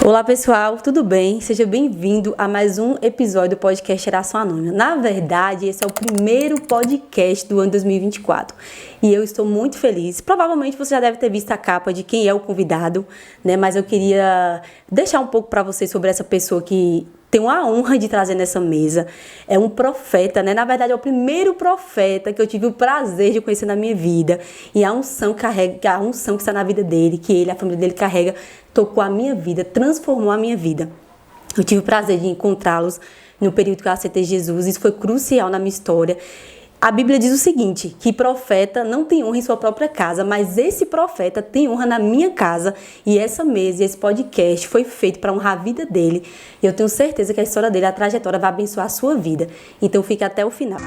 Olá pessoal, tudo bem? Seja bem-vindo a mais um episódio do podcast Geração Anônima. Na verdade, esse é o primeiro podcast do ano 2024 e eu estou muito feliz. Provavelmente você já deve ter visto a capa de quem é o convidado, né? Mas eu queria deixar um pouco para vocês sobre essa pessoa que tenho a honra de trazer nessa mesa. É um profeta, né? Na verdade, é o primeiro profeta que eu tive o prazer de conhecer na minha vida. E a unção que está na vida dele, que ele, a família dele carrega, tocou a minha vida, transformou a minha vida. Eu tive o prazer de encontrá-los no período que eu aceitei Jesus. Isso foi crucial na minha história. A Bíblia diz o seguinte, que profeta não tem honra em sua própria casa, mas esse profeta tem honra na minha casa. E essa mesa, esse podcast foi feito para honrar a vida dele. E eu tenho certeza que a história dele, a trajetória vai abençoar a sua vida. Então fique até o final.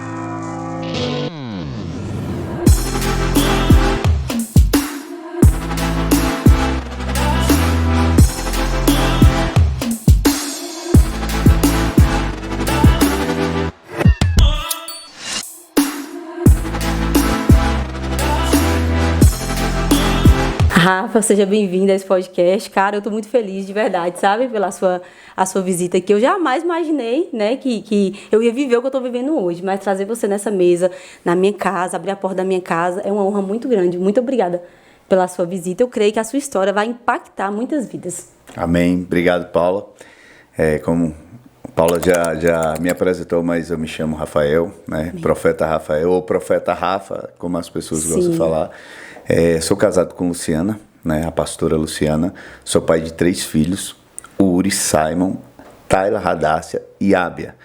Rafa, seja bem-vinda a esse podcast. Cara, eu tô muito feliz, de verdade, sabe? Pela a sua visita aqui. Eu jamais imaginei, né, que eu ia viver o que eu tô vivendo hoje. Mas trazer você nessa mesa, na minha casa, abrir a porta da minha casa, é uma honra muito grande. Muito obrigada pela sua visita. Eu creio que a sua história vai impactar muitas vidas. Amém. Obrigado, Paula. Como Paula já me apresentou, mas eu me chamo Rafael, né? Amém. Profeta Rafael, ou Profeta Rafa, como as pessoas gostam de falar. Sou casado com Luciana, né, a pastora Luciana. Sou pai de 3 filhos, Uri, Simon, Tayla, Radácia e Ábia.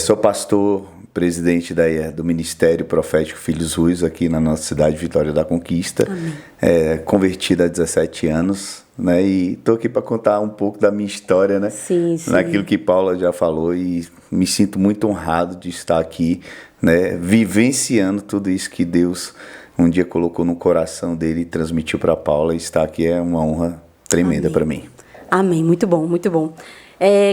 Sou pastor, presidente do Ministério Profético Filhos Ruiz, aqui na nossa cidade, Vitória da Conquista. Convertido há 17 anos, né, e estou aqui para contar um pouco da minha história, né, sim. Naquilo que Paula já falou, e me sinto muito honrado de estar aqui, né, vivenciando tudo isso que Deus um dia colocou no coração dele e transmitiu para Paula. E estar aqui é uma honra tremenda para mim. Amém, muito bom, muito bom.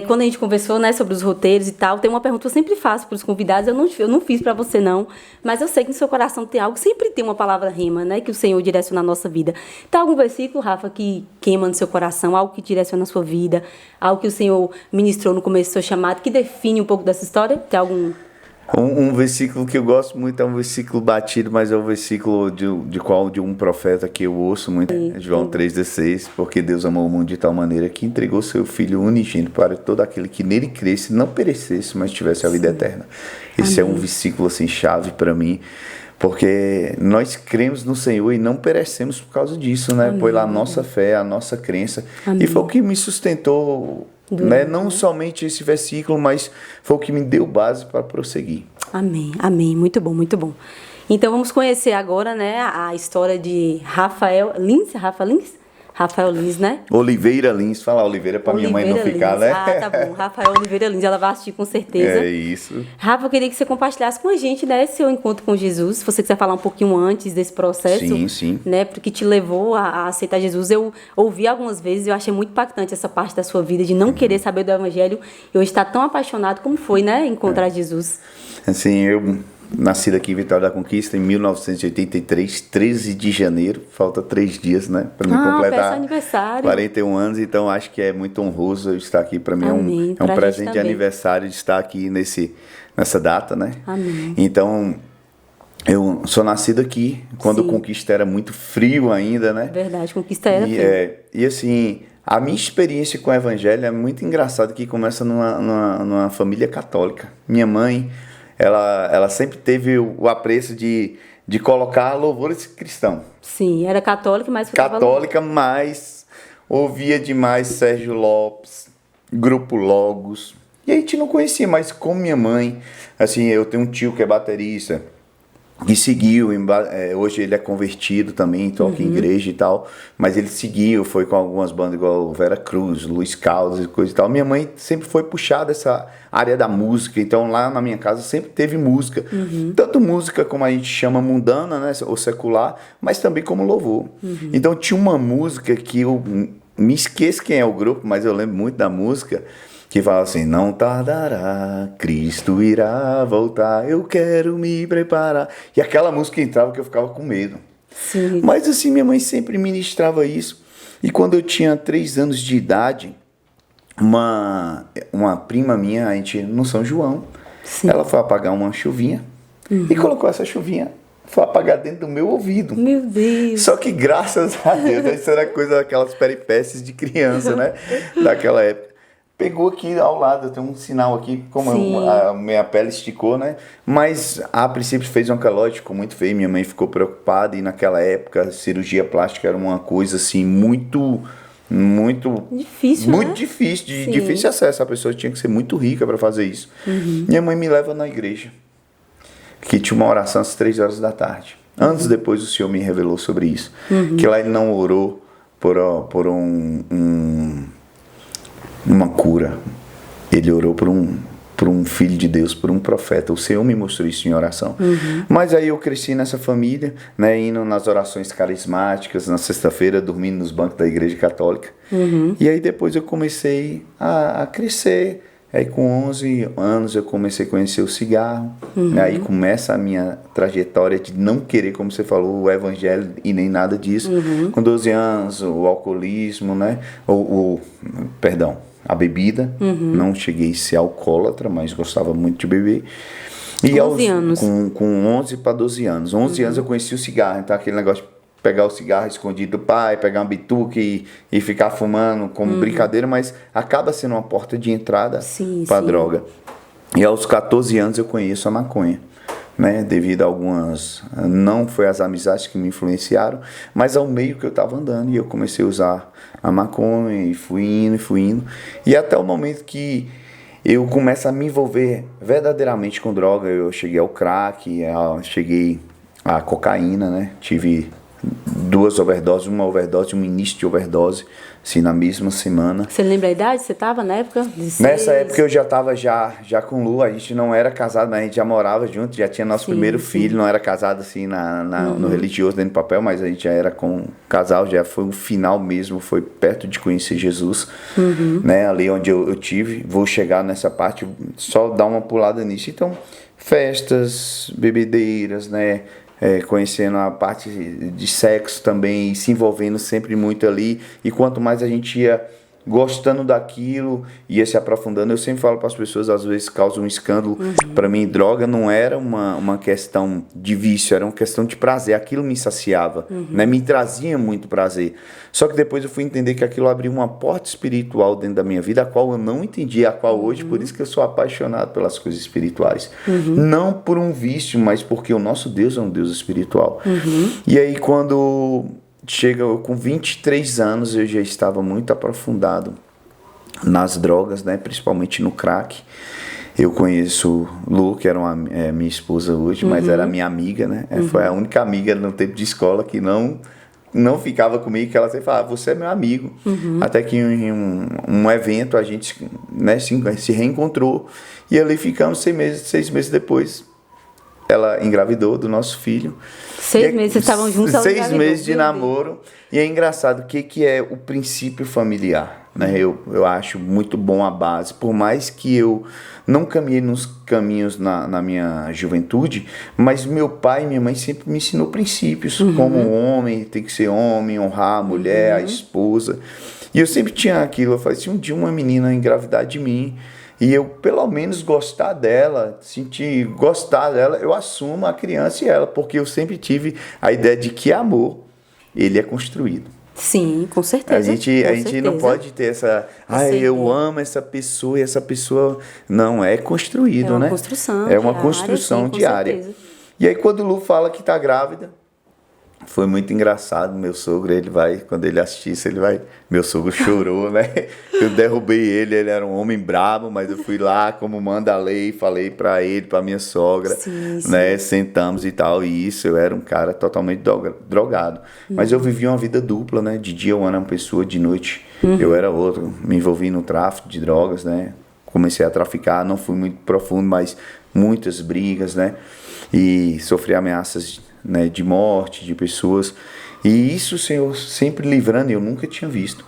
Quando a gente conversou, né, sobre os roteiros e tal, tem uma pergunta que eu sempre faço para os convidados. Eu não fiz para você não, mas eu sei que no seu coração tem algo, sempre tem uma palavra rema, né, que o Senhor direciona a nossa vida. Tem algum versículo, Rafa, que queima no seu coração, algo que direciona a sua vida, algo que o Senhor ministrou no começo do seu chamado, que define um pouco dessa história? Tem algum... Um versículo que eu gosto muito é um versículo batido, mas é um versículo de um profeta que eu ouço muito, João 3,16, porque Deus amou o mundo de tal maneira que entregou seu Filho unigênito para todo aquele que nele cresce, não perecesse, mas tivesse a vida eterna. Esse é um versículo assim, chave para mim, porque nós cremos no Senhor e não perecemos por causa disso, né? Foi lá a nossa fé, a nossa crença, e foi o que me sustentou, né? Não somente esse versículo, mas foi o que me deu base para prosseguir. Amém, amém, muito bom, muito bom. Então vamos conhecer agora, né, a história de Rafael Lins, né? Oliveira Lins, fala Oliveira para minha mãe não ficar, né? Tá bom, Rafael Oliveira Lins, ela vai assistir com certeza. É isso. Rafa, eu queria que você compartilhasse com a gente, né, seu encontro com Jesus. Se você quiser falar um pouquinho antes desse processo, sim. né, porque te levou a aceitar Jesus. Eu ouvi algumas vezes e eu achei muito impactante essa parte da sua vida, de não querer saber do Evangelho e hoje estar tão apaixonado como foi, né, encontrar Jesus. Assim, eu nasci aqui em Vitória da Conquista em 1983, 13 de janeiro, falta 3 dias, né, para me completar aniversário. 41 anos, então acho que é muito honroso eu estar aqui. Para mim é um presente de aniversário de estar aqui nessa data, né? Amém. Então, eu sou nascido aqui, quando Conquista era muito frio ainda, né? Verdade, Conquista era frio. E assim, a minha experiência com o Evangelho é muito engraçada, que começa numa família católica. Minha mãe, ela sempre teve o apreço de colocar louvores cristãos. Sim, era católica, mas... Católica, mas ouvia demais Sérgio Lopes, Grupo Logos. E a gente não conhecia, mas com minha mãe, assim, eu tenho um tio que é baterista, que seguiu, hoje ele é convertido também, toca em igreja e tal, mas ele seguiu, foi com algumas bandas igual Vera Cruz, Luiz Caldas e coisa e tal. Minha mãe sempre foi puxada essa área da música, então lá na minha casa sempre teve música, tanto música como a gente chama mundana, né, ou secular, mas também como louvor. Então tinha uma música que eu me esqueço quem é o grupo, mas eu lembro muito da música, que fala assim: não tardará, Cristo irá voltar, eu quero me preparar. E aquela música entrava que eu ficava com medo. Sim. Mas assim, minha mãe sempre ministrava isso. E quando eu tinha 3 anos de idade, uma prima minha, a gente no São João, Sim. ela foi apagar uma chuvinha e colocou essa chuvinha, foi apagar dentro do meu ouvido. Meu Deus. Só que graças a Deus, isso era coisa daquelas peripécias de criança, né? Daquela época. Pegou aqui ao lado, tem um sinal aqui, como a minha pele esticou, né? Mas a princípio fez um calote, ficou muito feio, minha mãe ficou preocupada e naquela época cirurgia plástica era uma coisa assim muito difícil, muito né? difícil, de difícil acesso. A pessoa tinha que ser muito rica para fazer isso. Minha mãe me leva na igreja, que tinha uma oração às 3 horas da tarde. Anos depois o Senhor me revelou sobre isso. Que lá ele não orou por uma cura. Ele orou por um filho de Deus, por um profeta. O Senhor me mostrou isso em oração. Mas aí eu cresci nessa família, né, indo nas orações carismáticas, na sexta-feira, dormindo nos bancos da igreja católica. E aí depois eu comecei a crescer. Aí com 11 anos eu comecei a conhecer o cigarro. Aí começa a minha trajetória de não querer, como você falou, o evangelho e nem nada disso. Com 12 anos, o alcoolismo, né? Perdão, a bebida. Não cheguei a ser alcoólatra, mas gostava muito de beber. E 11 anos. Com 11 para 12 anos. 11 anos eu conheci o cigarro. Então aquele negócio de pegar o cigarro escondido do pai, pegar um bituque e ficar fumando como brincadeira, mas acaba sendo uma porta de entrada para droga. E aos 14 anos eu conheço a maconha, né? Devido a algumas... Não foi as amizades que me influenciaram, mas ao meio que eu estava andando e eu comecei a usar a maconha e fui indo. E até o momento que eu começo a me envolver verdadeiramente com droga, eu cheguei ao crack, cheguei à cocaína, né? Tive 2 overdoses, uma overdose, um início de overdose, assim, na mesma semana. Você lembra a idade que você estava na época? 16? Nessa época eu já estava já com Lu, a gente não era casado, mas a gente já morava junto, já tinha nosso primeiro filho, não era casado assim no religioso, dentro do papel, mas a gente já era com casal, já foi o final mesmo, foi perto de conhecer Jesus, né, ali onde eu tive. Vou chegar nessa parte, só dar uma pulada nisso. Então, festas, bebedeiras, né, conhecendo a parte de sexo também, e se envolvendo sempre muito ali, e quanto mais a gente ia gostando daquilo, ia se aprofundando. Eu sempre falo para as pessoas, às vezes causa um escândalo. Para mim, droga não era uma questão de vício, era uma questão de prazer. Aquilo me saciava, né? Me trazia muito prazer. Só que depois eu fui entender que aquilo abriu uma porta espiritual dentro da minha vida, a qual eu não entendi, a qual hoje, por isso que eu sou apaixonado pelas coisas espirituais. Não por um vício, mas porque o nosso Deus é um Deus espiritual. E aí quando chega com 23 anos, eu já estava muito aprofundado nas drogas, né? Principalmente no crack. Eu conheço Lu, que era minha esposa hoje, mas era minha amiga, né? Foi a única amiga no tempo de escola que não ficava comigo, que ela sempre falava, você é meu amigo. Até que em um evento a gente, né, se reencontrou e ali ficamos 6 meses depois. Ela engravidou do nosso filho. 6 meses, vocês estavam juntos? 6 meses de namoro. E é engraçado, o que é o princípio familiar, né? Eu acho muito bom a base. Por mais que eu não caminhei nos caminhos na minha juventude, mas meu pai e minha mãe sempre me ensinou princípios. Como um homem, tem que ser homem, honrar a mulher, a esposa. E eu sempre tinha aquilo. Eu falei, se um dia uma menina engravidar de mim, e eu, pelo menos, gostar dela, gostar dela, eu assumo a criança e ela, porque eu sempre tive a ideia de que amor, ele é construído. Sim, com certeza. A gente não pode ter essa... eu amo essa pessoa e essa pessoa... Não, é construído, né? É uma construção diária. Certeza. E aí, quando o Lu fala que tá grávida, foi muito engraçado. Meu sogro, quando ele assistisse, meu sogro chorou, né? Eu derrubei ele era um homem brabo, mas eu fui lá, como manda a lei, falei pra ele, pra minha sogra, né? Sentamos e tal, e isso, eu era um cara totalmente drogado. Mas eu vivia uma vida dupla, né? De dia eu era uma pessoa, de noite eu era outro. Me envolvi no tráfico de drogas, né? Comecei a traficar, não fui muito profundo, mas muitas brigas, né? E sofri ameaças, né, de morte, de pessoas. E isso o Senhor sempre livrando, eu nunca tinha visto.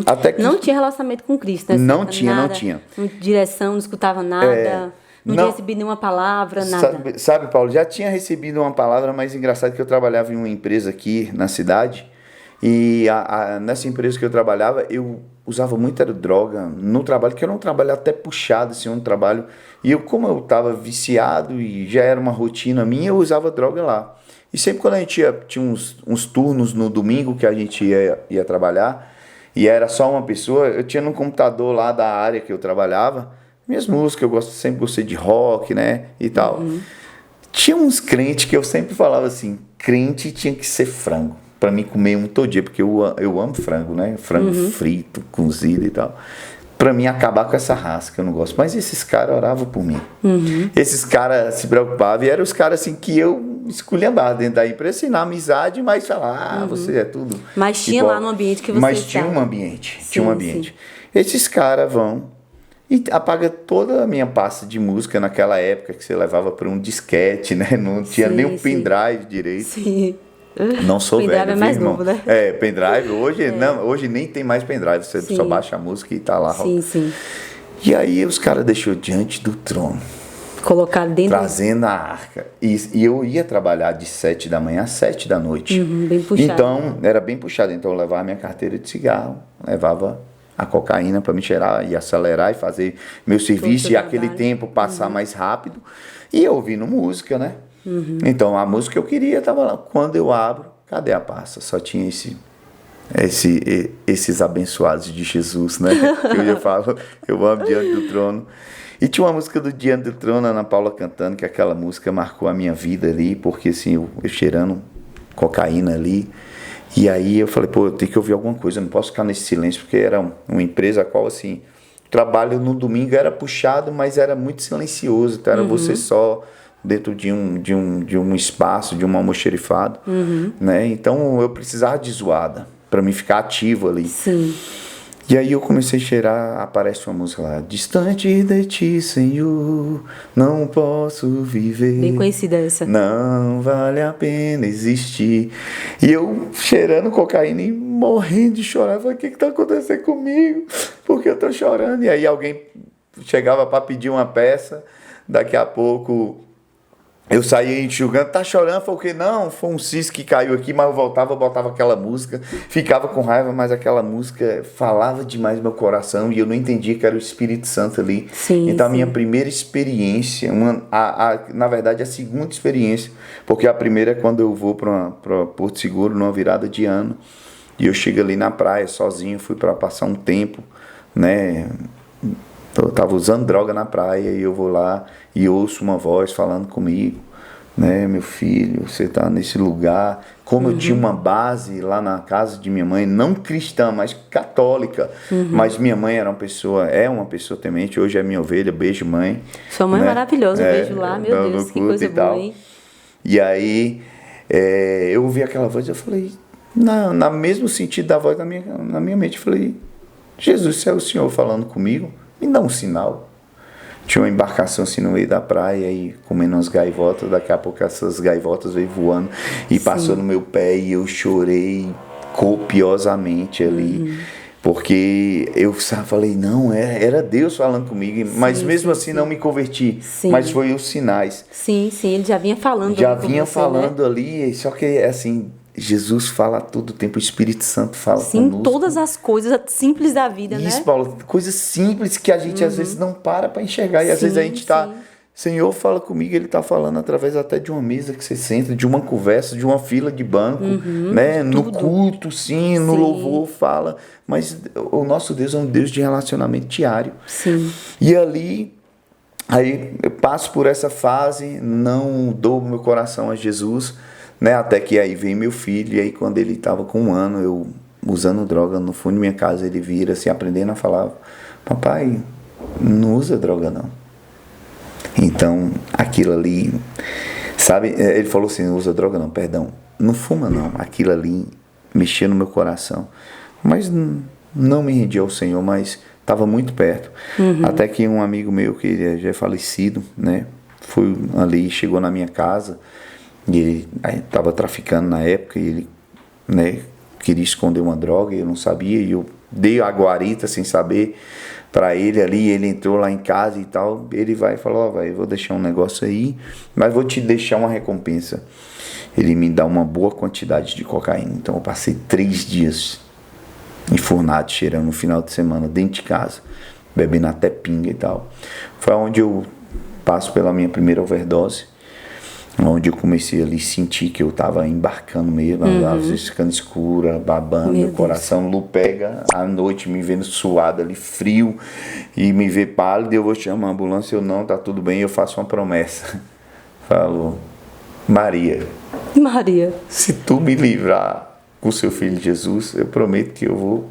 Até que... Não tinha relacionamento com Cristo, né? Não tinha. Direção, não escutava nada, não tinha recebido nenhuma palavra, nada. Sabe, Paulo, já tinha recebido uma palavra, mas engraçado que eu trabalhava em uma empresa aqui na cidade, E nessa empresa que eu trabalhava, eu usava muita droga no trabalho, que era um trabalho até puxado, assim, um trabalho. E como eu estava viciado e já era uma rotina minha, eu usava droga lá. E sempre quando a gente tinha uns turnos no domingo que a gente ia trabalhar, e era só uma pessoa, eu tinha no computador lá da área que eu trabalhava, minhas músicas, sempre gostei de rock, né, e tal. Tinha uns crentes que eu sempre falava assim, crente tinha que ser frango, pra mim comer um todo dia, porque eu amo frango, né, frango frito, cozido e tal. Pra mim acabar com essa raça que eu não gosto. Mas esses caras oravam por mim. Esses caras se preocupavam, e eram os caras assim que eu esculhambava dentro da empresa, assim, na amizade, mas falar, você é tudo. Mas tinha lá no ambiente que você Mas tinha estava. um ambiente, Sim, tinha um ambiente. Esses caras vão e apaga toda a minha pasta de música naquela época que você levava para um disquete, né? Não tinha nem o pendrive direito. Sim. Não sou Pendrive velho, é mais viu, irmão? novo, né? Pendrive, hoje nem tem mais pendrive, você só baixa a música e tá lá. Sim. E aí os caras deixou diante do trono, Colocar dentro. trazendo a arca. E eu ia trabalhar de 7 da manhã às 7 da noite. Bem puxado. Então, era bem puxado. Então, eu levava minha carteira de cigarro, levava a cocaína para me cheirar e acelerar e fazer meu serviço e aquele tempo passar mais rápido. E eu ouvindo música, né? Então, a música que eu queria estava lá. Quando eu abro, cadê a pasta? Só tinha esses abençoados de Jesus, né? Eu falo, eu amo Diante do Trono. E tinha uma música do Diante do Trono, Ana Paula cantando, que aquela música marcou a minha vida ali, porque assim, eu cheirando cocaína ali. E aí eu falei, eu tenho que ouvir alguma coisa, eu não posso ficar nesse silêncio, porque era uma empresa a qual, assim, o trabalho no domingo era puxado, mas era muito silencioso, então era você só dentro de um espaço, de um almoxerifado, né? Então eu precisava de zoada para me ficar ativo ali. Sim. E aí eu comecei a cheirar, aparece uma música lá, distante de ti, Senhor, não posso viver. Bem conhecida essa. Não vale a pena existir. E eu cheirando cocaína e morrendo de chorar. Eu falei, o que está acontecendo comigo? Por que eu estou chorando? E aí alguém chegava para pedir uma peça, daqui a pouco eu saía enxugando, tá chorando? Falei, o quê? Não, foi um cisco que caiu aqui, mas eu voltava, botava aquela música, ficava com raiva, mas aquela música falava demais no meu coração e eu não entendia que era o Espírito Santo ali. Então a minha primeira experiência, na verdade a segunda experiência, porque a primeira é quando eu vou para Porto Seguro, numa virada de ano, e eu chego ali na praia sozinho, fui para passar um tempo, né? Eu estava usando droga na praia e eu vou lá e ouço uma voz falando comigo, né, meu filho, você está nesse lugar. Como eu tinha uma base lá na casa de minha mãe, não cristã, mas católica, mas minha mãe é uma pessoa temente, hoje é minha ovelha, beijo mãe. Sua mãe é maravilhosa, um beijo lá, meu Deus, que coisa boa, hein? E aí eu ouvi aquela voz e eu falei, na mesmo sentido da voz na minha mente, eu falei, Jesus, se é o Senhor falando comigo, me dá um sinal. Tinha uma embarcação assim no meio da praia e comendo umas gaivotas, daqui a pouco essas gaivotas veio voando e passou no meu pé e eu chorei copiosamente ali, porque eu falei, não, era Deus falando comigo, mas mesmo assim não me converti, mas foi os sinais. Sim, ele já vinha falando. Já vinha falando, né? Ali, só que assim, Jesus fala todo o tempo, o Espírito Santo fala conosco. Todas as coisas simples da vida, isso, né? Isso, Paulo, coisas simples que a gente às vezes não para enxergar. E às vezes a gente está, Senhor, fala comigo, Ele está falando através até de uma mesa que você senta, de uma conversa, de uma fila de banco, né? No culto, no louvor fala. Mas o nosso Deus é um Deus de relacionamento diário. Sim. E ali, aí eu passo por essa fase, não dou meu coração a Jesus, né? Até que aí vem meu filho, e aí quando ele estava com 1 ano, eu usando droga no fundo da minha casa, ele vira assim, aprendendo a falar, papai, não usa droga não. Então, aquilo ali, sabe, ele falou assim, não usa droga não, perdão, não fuma não, aquilo ali mexia no meu coração, mas não me rendi ao Senhor, mas estava muito perto, até que um amigo meu, que já é falecido, né, foi ali, chegou na minha casa, e ele estava traficando na época, e ele, né, queria esconder uma droga, e eu não sabia, e eu dei a guarita sem saber para ele ali, ele entrou lá em casa e tal, ele vai e falou, eu vou deixar um negócio aí, mas vou te deixar uma recompensa. ele me dá uma boa quantidade de cocaína. Então eu passei 3 dias enfurnado, cheirando no final de semana, dentro de casa, bebendo até pinga e tal. Foi onde eu passo pela minha primeira overdose, onde eu comecei ali a sentir que eu estava embarcando mesmo, às vezes ficando escura, babando, meu coração. Lu pega à noite, me vendo suado ali, frio, e me vê pálido, eu vou chamar a ambulância, eu não, tá tudo bem, eu faço uma promessa. Falo, Maria, se tu me livrar com o seu filho Jesus, eu prometo que eu vou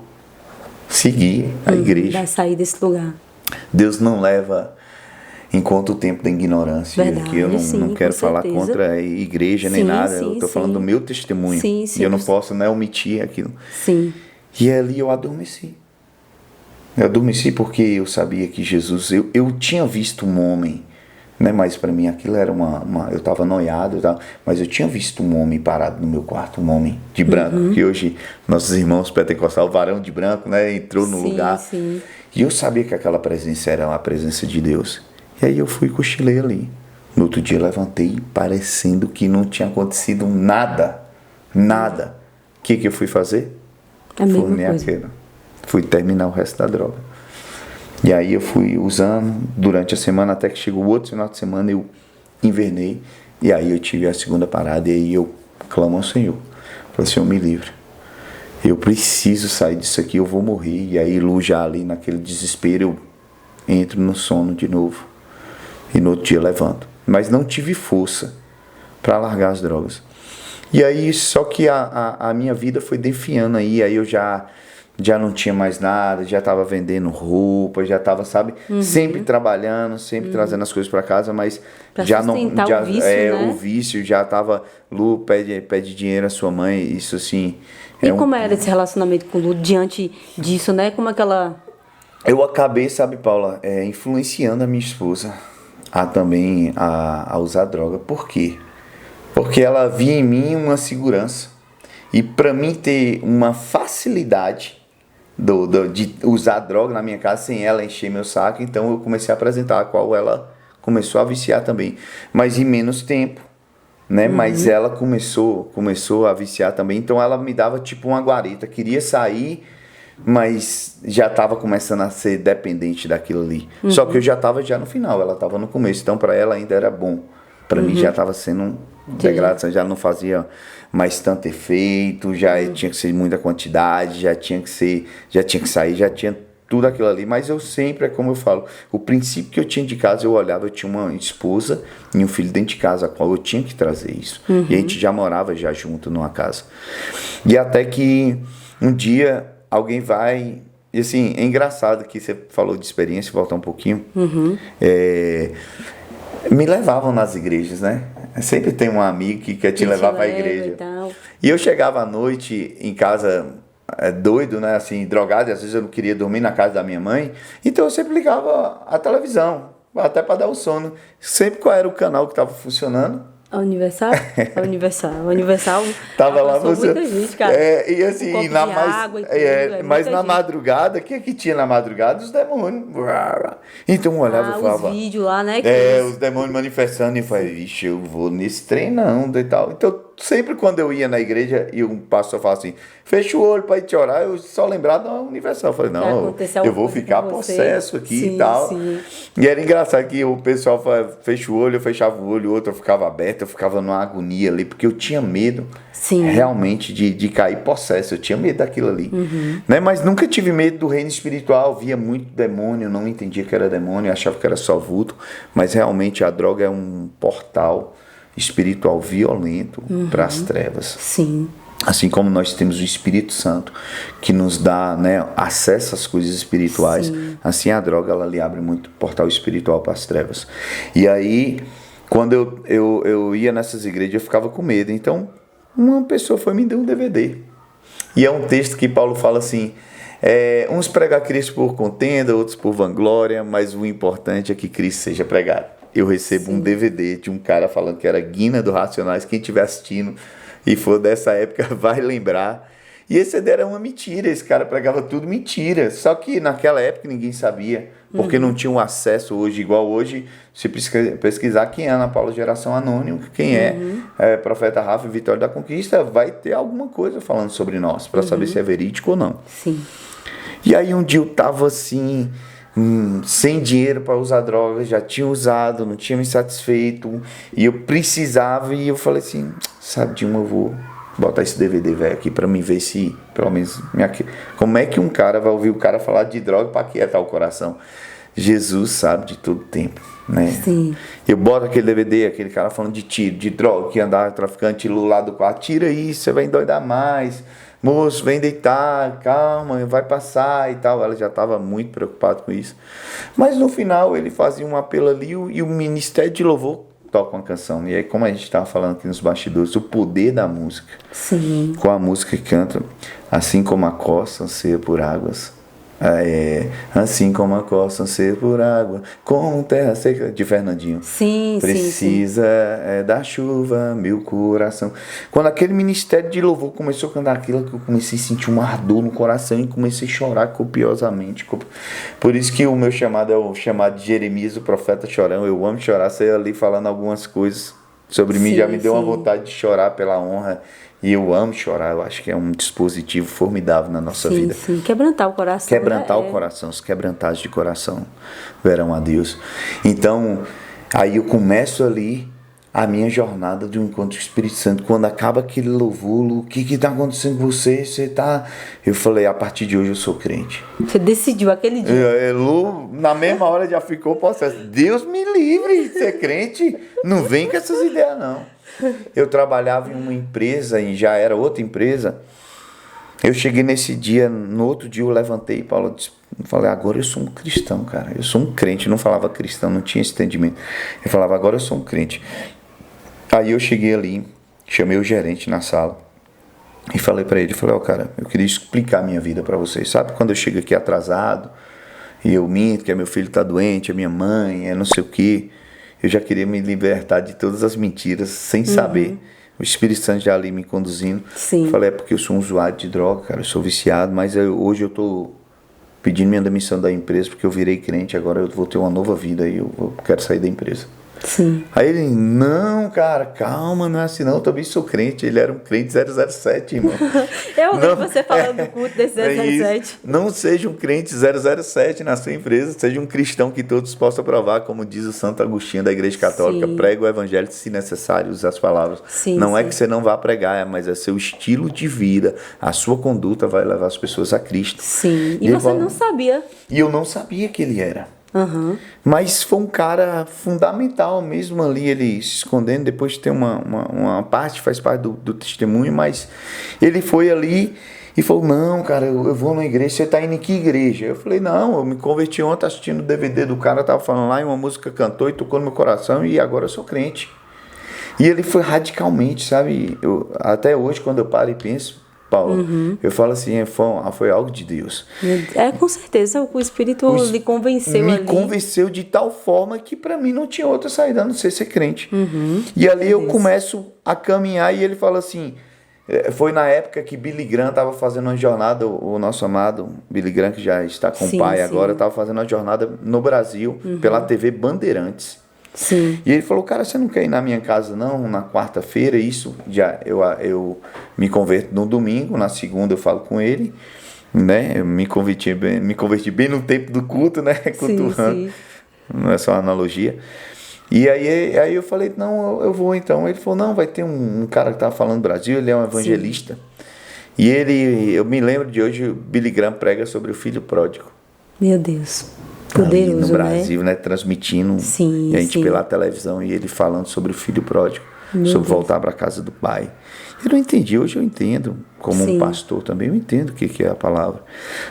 seguir a igreja. Vai sair desse lugar. Deus não leva em conta o tempo da ignorância. Verdade, que eu não quero falar certeza. contra a igreja nem nada. Eu estou falando do meu testemunho. Sim, e eu não posso, né, omitir aquilo. Sim. E ali eu adormeci. Eu adormeci porque eu sabia que Jesus... Eu tinha visto um homem, né, mas para mim aquilo era eu estava noiado e tal, mas eu tinha visto um homem parado no meu quarto, um homem de branco, que hoje nossos irmãos pentecostais, o varão de branco, né, entrou no lugar. Sim. E eu sabia que aquela presença era a presença de Deus. E aí eu fui e cochilei ali. No outro dia eu levantei parecendo que não tinha acontecido nada. Nada. O que eu fui fazer? A mesma coisa. Fui terminar o resto da droga. E aí eu fui usando durante a semana, até que chegou o outro final de semana, eu invernei. E aí eu tive a segunda parada e aí eu clamo ao Senhor. Falei, Senhor, me livre. Eu preciso sair disso aqui, eu vou morrer. E aí, Lu, já ali naquele desespero, eu entro no sono de novo. E no outro dia eu levanto. Mas não tive força para largar as drogas. E aí, só que a minha vida foi definhando aí. Aí eu já não tinha mais nada, já estava vendendo roupa, já estava, sabe, sempre trabalhando, sempre trazendo as coisas para casa, mas pra já não... Já, o vício, né? O vício já estava... Lu, pede dinheiro à sua mãe, isso assim... E como era esse relacionamento com o Lu diante disso, né? Como aquela... Eu acabei, sabe, Paula, influenciando a minha esposa também a usar droga. Por quê? Porque ela via em mim uma segurança. E para mim ter uma facilidade de usar droga na minha casa sem ela encher meu saco, então eu comecei a apresentar a qual ela começou a viciar também. Mas em menos tempo, né? Mas ela começou a viciar também. Então ela me dava tipo uma guarita. Queria sair, mas já estava começando a ser dependente daquilo ali. Só que eu já estava no final, ela estava no começo. Então para ela ainda era bom. Para mim já estava sendo degradação, já não fazia mais tanto efeito, já tinha que ser muita quantidade, já tinha que sair, já tinha tudo aquilo ali. Mas eu sempre, é como eu falo, o princípio que eu tinha de casa, eu olhava, eu tinha uma esposa e um filho dentro de casa, a qual eu tinha que trazer isso. E a gente já morava já junto numa casa. E até que um dia alguém vai... E assim, é engraçado que você falou de experiência, voltar um pouquinho. Me levavam nas igrejas, né? Sempre tem um amigo que quer te levar para a igreja. E eu chegava à noite em casa doido, né? Assim, drogado, e às vezes eu não queria dormir na casa da minha mãe. Então eu sempre ligava a televisão, até para dar o sono. Sempre qual era o canal que estava funcionando. A Universal? A Universal tava lá você. Muita gente, cara. E assim, mas na madrugada, o que tinha na madrugada? Os demônios. Então eu olhava e falava. Os vídeos lá, né? Os demônios manifestando. E eu falei, vixe, eu vou nesse trem não, e tal. Então, sempre quando eu ia na igreja e um pastor falava assim, fecha o olho para ir te orar, eu só lembrava da Universal. Eu falei, não, eu vou ficar possesso aqui e tal. Sim. E era engraçado que o pessoal falava, fecha o olho, eu fechava o olho, o outro eu ficava aberto, eu ficava numa agonia ali, porque eu tinha medo realmente de cair possesso, eu tinha medo daquilo ali. Né? Mas nunca tive medo do reino espiritual, via muito demônio, não entendia que era demônio, achava que era só vulto, mas realmente a droga é um portal espiritual violento para as trevas. Sim. Assim como nós temos o Espírito Santo que nos dá, né, acesso às coisas espirituais, assim a droga ela lhe abre muito portal espiritual para as trevas. E aí, quando eu ia nessas igrejas, eu ficava com medo. Então, uma pessoa me deu um DVD. E é um texto que Paulo fala assim, uns pregam a Cristo por contenda, outros por vanglória, mas o importante é que Cristo seja pregado. Eu recebo um DVD de um cara falando que era Guina do Racionais. Quem estiver assistindo e for dessa época vai lembrar. E esse CD era uma mentira, esse cara pregava tudo mentira. Só que naquela época ninguém sabia, porque não tinha um acesso hoje, igual hoje, se pesquisar quem é Ana Paula Geração Anônimo, quem é Profeta Rafa e Vitória da Conquista, vai ter alguma coisa falando sobre nós, para saber se é verídico ou não. Sim. E aí um dia eu tava assim, sem dinheiro para usar drogas, já tinha usado, não tinha me satisfeito, e eu precisava, e eu falei assim, sabe de uma, eu vou botar esse DVD velho aqui para mim ver se, pelo menos, como é que um cara vai ouvir o cara falar de droga para aquietar o coração? Jesus sabe de todo tempo, né? Sim. Eu boto aquele DVD, aquele cara falando de tiro, de droga, que andar traficante lá do quarto, tira isso, você vai endoidar mais, moço, vem deitar, calma, vai passar e tal. Ela já estava muito preocupada com isso. Mas no final ele fazia um apelo ali e o Ministério de Louvor toca uma canção. E aí, como a gente estava falando aqui nos bastidores, o poder da música. Sim. Com a música que canta, assim como a costa anseia por águas. Assim como a costa anseia por água, como terra seca, de Fernandinho. Sim, precisa da chuva, meu coração. Quando aquele ministério de louvor começou a cantar aquilo, que eu comecei a sentir um ardor no coração e comecei a chorar copiosamente. Por isso que o meu chamado é o chamado de Jeremias, o profeta chorão. Eu amo chorar, saí ali falando algumas coisas sobre mim, já me deu uma vontade de chorar pela honra. E eu amo chorar, eu acho que é um dispositivo formidável na nossa vida. Sim, quebrantar o coração. Quebrantar o coração, os quebrantados de coração verão a Deus. Então, aí eu começo ali a minha jornada do encontro com o Espírito Santo. Quando acaba aquele louvor, o que está acontecendo com você? Você tá... Eu falei, a partir de hoje eu sou crente. Você decidiu aquele dia. Na mesma hora já ficou o processo. Deus me livre de ser crente. Não vem com essas ideias, não. Eu trabalhava em uma empresa e já era outra empresa. Eu cheguei nesse dia, no outro dia eu levantei, Paulo, falei, agora eu sou um cristão, cara. Eu sou um crente. Eu não falava cristão, não tinha esse entendimento. Eu falava, agora eu sou um crente. Aí eu cheguei ali, chamei o gerente na sala e falei pra ele, falei, cara, eu queria explicar a minha vida pra vocês. Sabe quando eu chego aqui atrasado e eu minto que meu filho tá doente, a minha mãe, não sei o quê. Eu já queria me libertar de todas as mentiras, sem saber. O Espírito Santo já ali me conduzindo. Sim. Falei, porque eu sou um usuário de droga, cara, eu sou viciado, mas hoje eu tô pedindo minha demissão da empresa, porque eu virei crente, agora eu vou ter uma nova vida e eu quero sair da empresa. Sim. Aí ele, não, cara, calma, não é assim não, eu também sou crente. Ele era um crente 007, irmão. Eu ouvi você falando do culto desse 007. Não seja um crente 007 na sua empresa, seja um cristão que todos possam provar, como diz o Santo Agostinho da Igreja Católica. Prega o evangelho se necessário, usa as palavras. Não é que você não vá pregar, mas é seu estilo de vida, a sua conduta vai levar as pessoas a Cristo. Sim, e você não sabia. E eu não sabia que ele era. Mas foi um cara fundamental mesmo ali, ele se escondendo, depois tem uma parte, faz parte do testemunho, mas ele foi ali e falou, não, cara, eu vou na igreja, você tá indo em que igreja? Eu falei, não, eu me converti ontem assistindo o DVD do cara, tava falando lá, e uma música cantou e tocou no meu coração, e agora eu sou crente. E ele foi radicalmente, sabe, até hoje quando eu paro e penso, Paulo, eu falo assim, foi algo de Deus. Com certeza, o Espírito lhe convenceu ali. Me convenceu de tal forma que para mim não tinha outra saída, a não ser ser crente. E ali eu começo a caminhar e ele fala assim, foi na época que Billy Graham estava fazendo uma jornada, o nosso amado Billy Graham, que já está com o pai agora, estava fazendo uma jornada no Brasil, pela TV Bandeirantes. Sim. E ele falou, cara, você não quer ir na minha casa não, na quarta-feira, isso, já eu me converto no domingo, na segunda eu falo com ele, né, eu me converti bem no tempo do culto, né, cultuando, não é só uma analogia. E aí eu falei, não, eu vou então. Ele falou, não, vai ter um cara que tá falando Brasil, ele é um evangelista. E eu me lembro de hoje, o Billy Graham prega sobre o filho pródigo. Meu Deus. Poderoso, ali no Brasil, né? Transmitindo, sim, e a gente pela televisão, e ele falando sobre o filho pródigo, sobre voltar para a casa do pai. Eu não entendi, hoje eu entendo, como um pastor também, eu entendo o que é a palavra.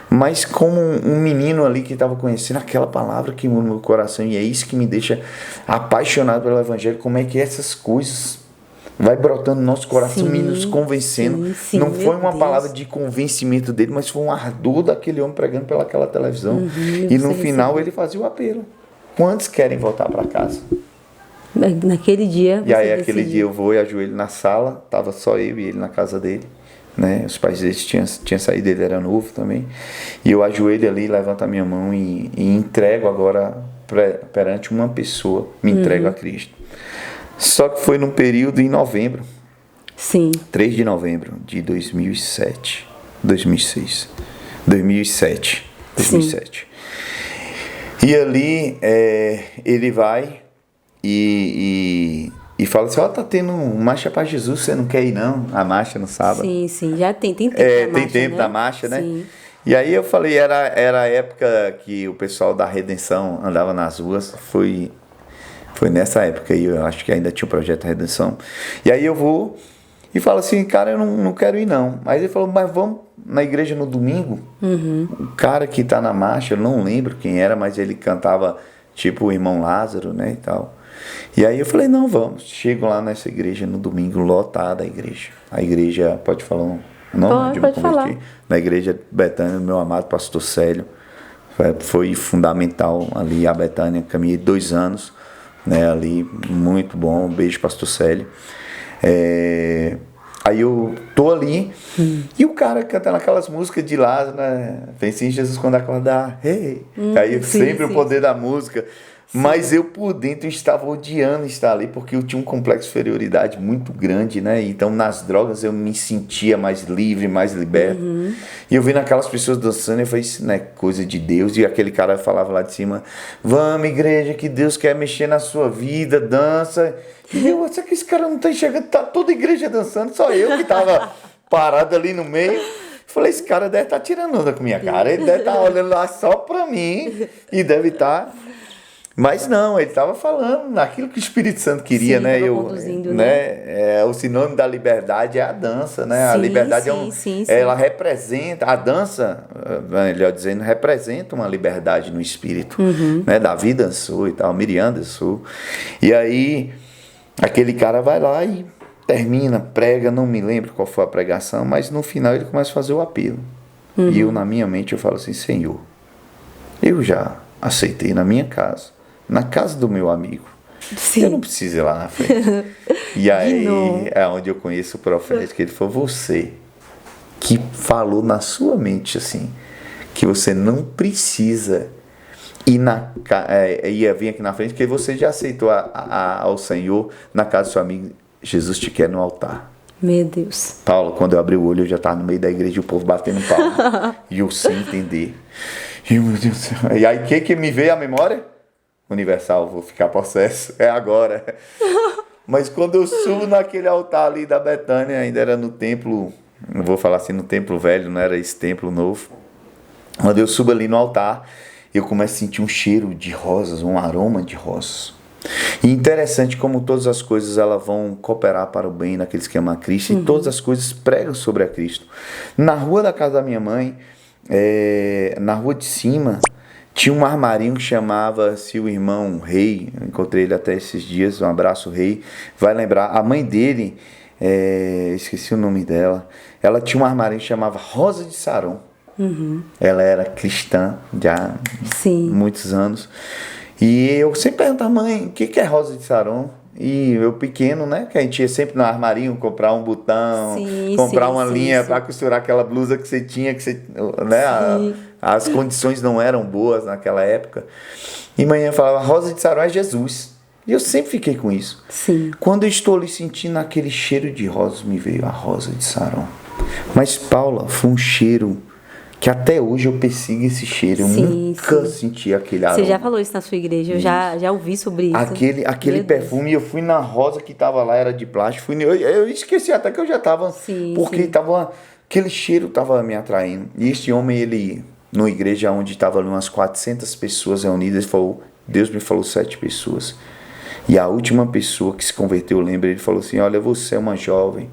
Mas como um menino ali que estava conhecendo aquela palavra que no meu coração, e é isso que me deixa apaixonado pelo evangelho, como é que essas coisas vai brotando no nosso coração, me nos convencendo. Não foi uma palavra de convencimento dele, mas foi um ardor daquele homem pregando pelaquela televisão. E no final ele fazia o apelo. Quantos querem voltar para casa? Naquele dia. E aí aquele dia eu vou e ajoelho na sala, tava só eu e ele na casa dele. né? Os pais deles tinham saído, ele era novo também. E eu ajoelho ali, levanto a minha mão e entrego agora perante uma pessoa, me entrego a Cristo. Só que foi num período em novembro. Sim. 3 de novembro de 2007. 2006. 2007. 2007. E ali ele vai e fala assim, tá tendo marcha para Jesus, você não quer ir não? A marcha no sábado. Sim, já tem tempo da marcha, né? Sim. E aí eu falei, era a época que o pessoal da Redenção andava nas ruas, foi nessa época aí, eu acho que ainda tinha o Projeto Redenção. E aí eu vou e falo assim, cara, eu não quero ir não. Aí ele falou, mas vamos na igreja no domingo? O cara que tá na marcha, eu não lembro quem era, mas ele cantava tipo o Irmão Lázaro, né, e tal. E aí eu falei, não, vamos. Chego lá nessa igreja no domingo, lotada a igreja. A igreja, pode falar um nome? Pode falar. Na igreja Betânia, meu amado pastor Célio. Foi fundamental ali a Betânia, caminhei 2 anos, né, ali, muito bom. Um beijo, pastor Célio. Aí eu tô ali e o cara cantando aquelas músicas de Lázaro, né? Pense em Jesus quando acordar. Hey. Aí sempre o poder da música. Mas eu por dentro estava odiando estar ali, porque eu tinha um complexo de inferioridade muito grande, né? Então nas drogas eu me sentia mais livre, mais liberto. E eu vendo aquelas pessoas dançando, eu falei, isso não é coisa de Deus. E aquele cara falava lá de cima, vamos igreja, que Deus quer mexer na sua vida, dança. E eu, só que esse cara não tá enxergando, tá toda a igreja dançando, só eu que tava parado ali no meio. Falei, esse cara deve estar tirando onda com minha cara, ele deve estar olhando lá só pra mim e deve estar... Mas não, ele estava falando naquilo que o Espírito Santo queria, né? O sinônimo da liberdade é a dança, né? A liberdade ela representa, a dança, melhor dizendo, representa uma liberdade no espírito, né? Davi dançou e tal, Miriam dançou. E aí, aquele cara vai lá e termina, prega, não me lembro qual foi a pregação, mas no final ele começa a fazer o apelo. E eu, na minha mente, eu falo assim, Senhor, eu já aceitei na minha casa, na casa do meu amigo. Sim. Eu não preciso ir lá na frente. E aí é onde eu conheço o profeta, que ele falou, você que falou na sua mente assim, que você não precisa ir vir aqui na frente, porque você já aceitou ao Senhor na casa do seu amigo, Jesus te quer no altar. Meu Deus. Paulo, quando eu abri o olho, eu já estava no meio da igreja e o povo batendo palma. E eu sem entender. E meu Deus do céu. E aí, o que me veio à memória? Universal, vou ficar possesso, é agora. Mas quando eu subo naquele altar ali da Betânia, ainda era no templo, não vou falar assim, no templo velho, não era esse templo novo. Quando eu subo ali no altar, eu começo a sentir um cheiro de rosas, um aroma de rosas. E interessante como todas as coisas elas vão cooperar para o bem naqueles que amam a Cristo, e todas as coisas pregam sobre a Cristo. Na rua da casa da minha mãe, na rua de cima, tinha um armarinho que chamava-se o irmão Rei. Eu encontrei ele até esses dias. Um abraço, Rei. Vai lembrar. A mãe dele, esqueci o nome dela. Ela tinha um armarinho que chamava Rosa de Saron. Ela era cristã já há muitos anos. E eu sempre perguntava, mãe, o que é Rosa de Saron? E eu pequeno, né? Que a gente ia sempre no armarinho comprar um botão, comprar uma linha para costurar aquela blusa que você tinha, né? As condições não eram boas naquela época. E manhã falava, Rosa de Saron é Jesus. E eu sempre fiquei com isso. Sim. Quando eu estou ali sentindo aquele cheiro de rosas, me veio a Rosa de Saron. Mas, Paula, foi um cheiro que até hoje eu persigo esse cheiro. Eu nunca senti aquele aroma. Você já falou isso na sua igreja, eu já ouvi sobre isso. Aquele perfume, eu fui na rosa que estava lá, era de plástico. Eu esqueci até que eu já estava, porque aquele cheiro estava me atraindo. E este homem, ele, numa igreja onde estavam umas 400 pessoas reunidas, ele falou, Deus me falou 7 pessoas. E a última pessoa que se converteu, lembra, ele falou assim, olha, você é uma jovem,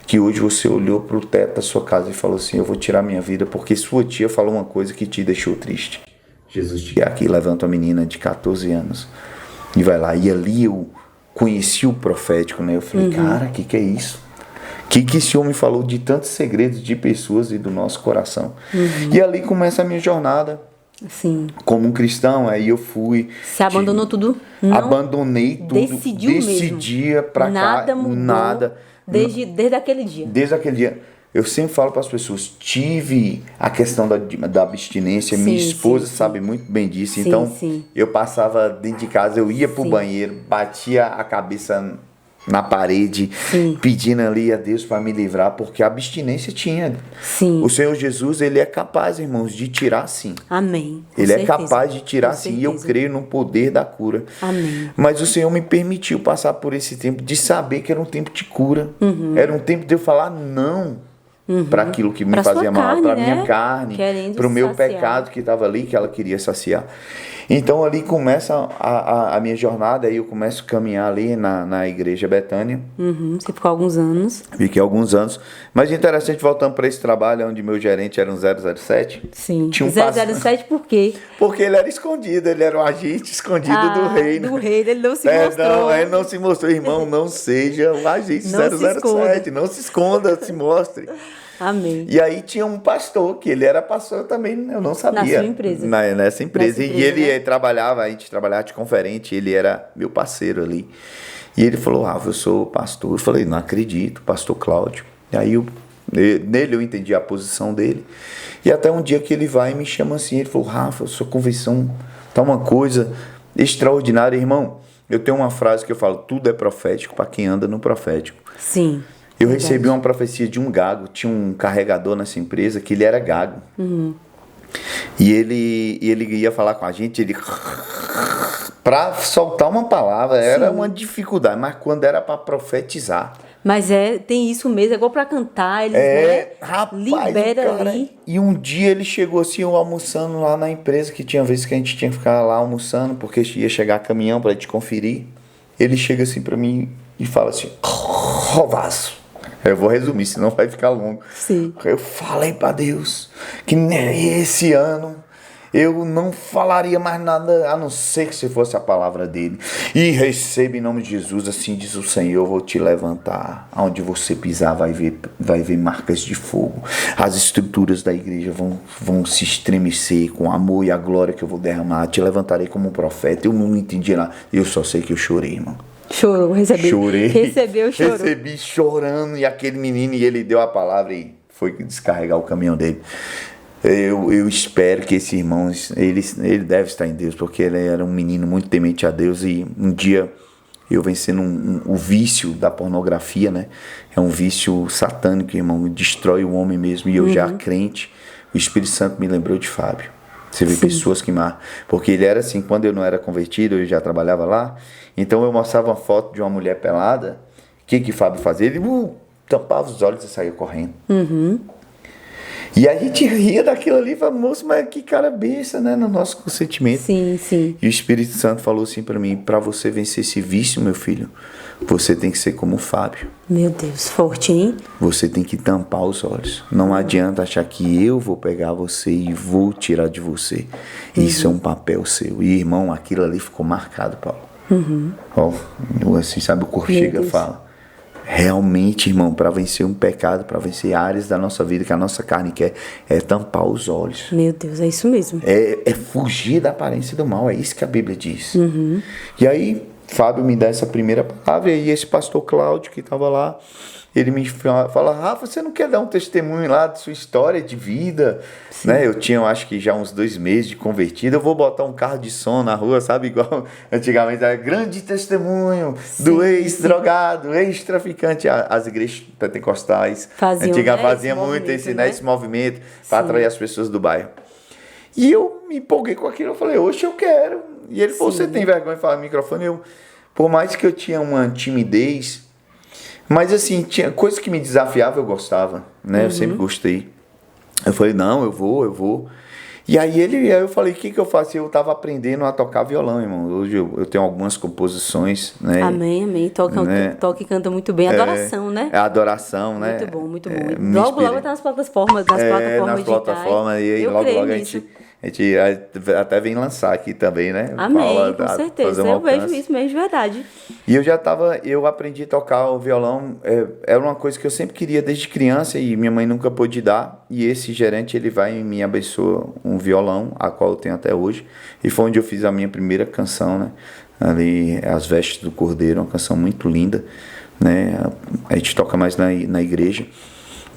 que hoje você olhou para o teto da sua casa e falou assim, eu vou tirar minha vida porque sua tia falou uma coisa que te deixou triste. Jesus te aqui levanta uma menina de 14 anos e vai lá. E ali eu conheci o profético, né? Eu falei, cara, que é isso? Que esse homem falou de tantos segredos de pessoas e do nosso coração. E ali começa a minha jornada. Sim. Como um cristão, aí eu fui. Você abandonou tudo? Não, abandonei tudo. Decidiu desse mesmo. Dia pra nada cá. Mudou Nada. Desde aquele dia. Desde aquele dia. eu sempre falo para as pessoas, tive a questão da abstinência, minha esposa sabe muito bem disso, então eu passava dentro de casa, eu ia pro banheiro, batia a cabeça na parede, pedindo ali a Deus para me livrar, porque a abstinência tinha. O Senhor Jesus, ele é capaz, irmãos, de tirar sim. Amém. Ele é capaz de tirar sim, e eu creio no poder da cura. Amém. Mas o Senhor me permitiu passar por esse tempo de saber que era um tempo de cura. Era um tempo de eu falar não para aquilo que me fazia mal, para minha carne, para o meu pecado que estava ali, que ela queria saciar. Então ali começa a minha jornada, aí eu começo a caminhar ali na igreja Betânia. Você ficou alguns anos. Fiquei alguns anos. Mas interessante, voltando para esse trabalho, onde meu gerente era um 007. Sim. Tinha um 007 por quê? Porque ele era escondido, ele era um agente escondido do reino. Do reino, ele não se mostrou. Não, ele não se mostrou, irmão, não seja um agente 007, não se esconda, se mostre. Amém. E aí tinha um pastor, que ele era pastor também, eu não sabia. Na sua empresa. Nessa empresa. E ele trabalhava, a gente trabalhava de conferente, ele era meu parceiro ali. E ele falou, Rafa, eu sou pastor. Eu falei, não acredito, pastor Cláudio. E aí nele eu entendi a posição dele. E até um dia que ele vai e me chama assim, ele falou, Rafa, sua convenção tá uma coisa extraordinária, irmão. Eu tenho uma frase que eu falo, tudo é profético para quem anda no profético. Sim. Eu recebi uma profecia de um gago, tinha um carregador nessa empresa que ele era gago. E ele ia falar com a gente, ele para soltar uma palavra era uma dificuldade, mas quando era para profetizar. Mas tem isso mesmo, é igual para cantar, eles rapaz, libera cara, ali. E um dia ele chegou assim, eu almoçando lá na empresa, que tinha vezes que a gente tinha que ficar lá almoçando, porque ia chegar caminhão para te conferir. Ele chega assim para mim e fala assim, Rovaço. Eu vou resumir, senão vai ficar longo. Sim. Eu falei para Deus que esse ano eu não falaria mais nada a não ser que se fosse a palavra dele. E receba em nome de Jesus, assim diz o Senhor, eu vou te levantar. Aonde você pisar vai ver marcas de fogo. As estruturas da igreja vão se estremecer com o amor e a glória que eu vou derramar. Te levantarei como um profeta. Eu não entendi lá. Eu só sei que eu chorei, irmão. Chorou, Chorei. Recebeu, chorou. Recebi chorando, e aquele menino, e ele deu a palavra e foi descarregar o caminhão dele. Eu espero que esse irmão, ele deve estar em Deus, porque ele era um menino muito temente a Deus, e um dia eu vencendo o vício da pornografia, né? É um vício satânico, irmão, destrói o homem mesmo, e eu já crente, o Espírito Santo me lembrou de Fábio. Você vê pessoas que marcam. Porque ele era assim, quando eu não era convertido, eu já trabalhava lá. Então eu mostrava uma foto de uma mulher pelada. O que Fábio fazia? Ele tampava os olhos e saía correndo. E a gente ria daquilo ali e falava, moço, mas que cara besta, né? No nosso consentimento. Sim. E o Espírito Santo falou assim para mim, para você vencer esse vício, meu filho, você tem que ser como o Fábio. Meu Deus, forte, hein? Você tem que tampar os olhos. Não adianta achar que eu vou pegar você e vou tirar de você. Isso é um papel seu. E, irmão, aquilo ali ficou marcado, Paulo. Assim, sabe, o corpo chega e fala. Realmente, irmão, para vencer um pecado, para vencer áreas da nossa vida que a nossa carne quer, é tampar os olhos. Meu Deus, é isso mesmo. É fugir da aparência do mal, é isso que a Bíblia diz. E aí, Fábio me dá essa primeira palavra, e esse pastor Cláudio que estava lá, ele me fala, Rafa, você não quer dar um testemunho lá da sua história de vida? Né? Eu tinha, acho que já uns 2 meses de convertido, eu vou botar um carro de som na rua, sabe? Igual antigamente, era grande testemunho do ex-drogado, ex-traficante. As igrejas pentecostais antigas faziam muito, ensinar esse movimento para atrair as pessoas do bairro. E eu me empolguei com aquilo, eu falei, oxe, eu quero. E ele falou, você tem vergonha de falar no microfone? Por mais que eu tinha uma timidez, mas assim, tinha coisas que me desafiavam, eu gostava, né? Eu sempre gostei. Eu falei, não, eu vou. E aí eu falei, o que eu faço? Eu estava aprendendo a tocar violão, irmão. Hoje eu tenho algumas composições, né? Amém. Toca e canta muito bem. Adoração, né? É adoração, né? Muito bom. Logo tá nas plataformas digitais. Nas plataformas, e aí logo a gente até vem lançar aqui também, né? Amém, com certeza. Eu vejo isso mesmo de verdade. E eu aprendi a tocar o violão, era uma coisa que eu sempre queria desde criança e minha mãe nunca pôde dar. E esse gerente, ele vai e me abençoa um violão, a qual eu tenho até hoje. E foi onde eu fiz a minha primeira canção, né? Ali, As Vestes do Cordeiro, uma canção muito linda, né? A gente toca mais na igreja.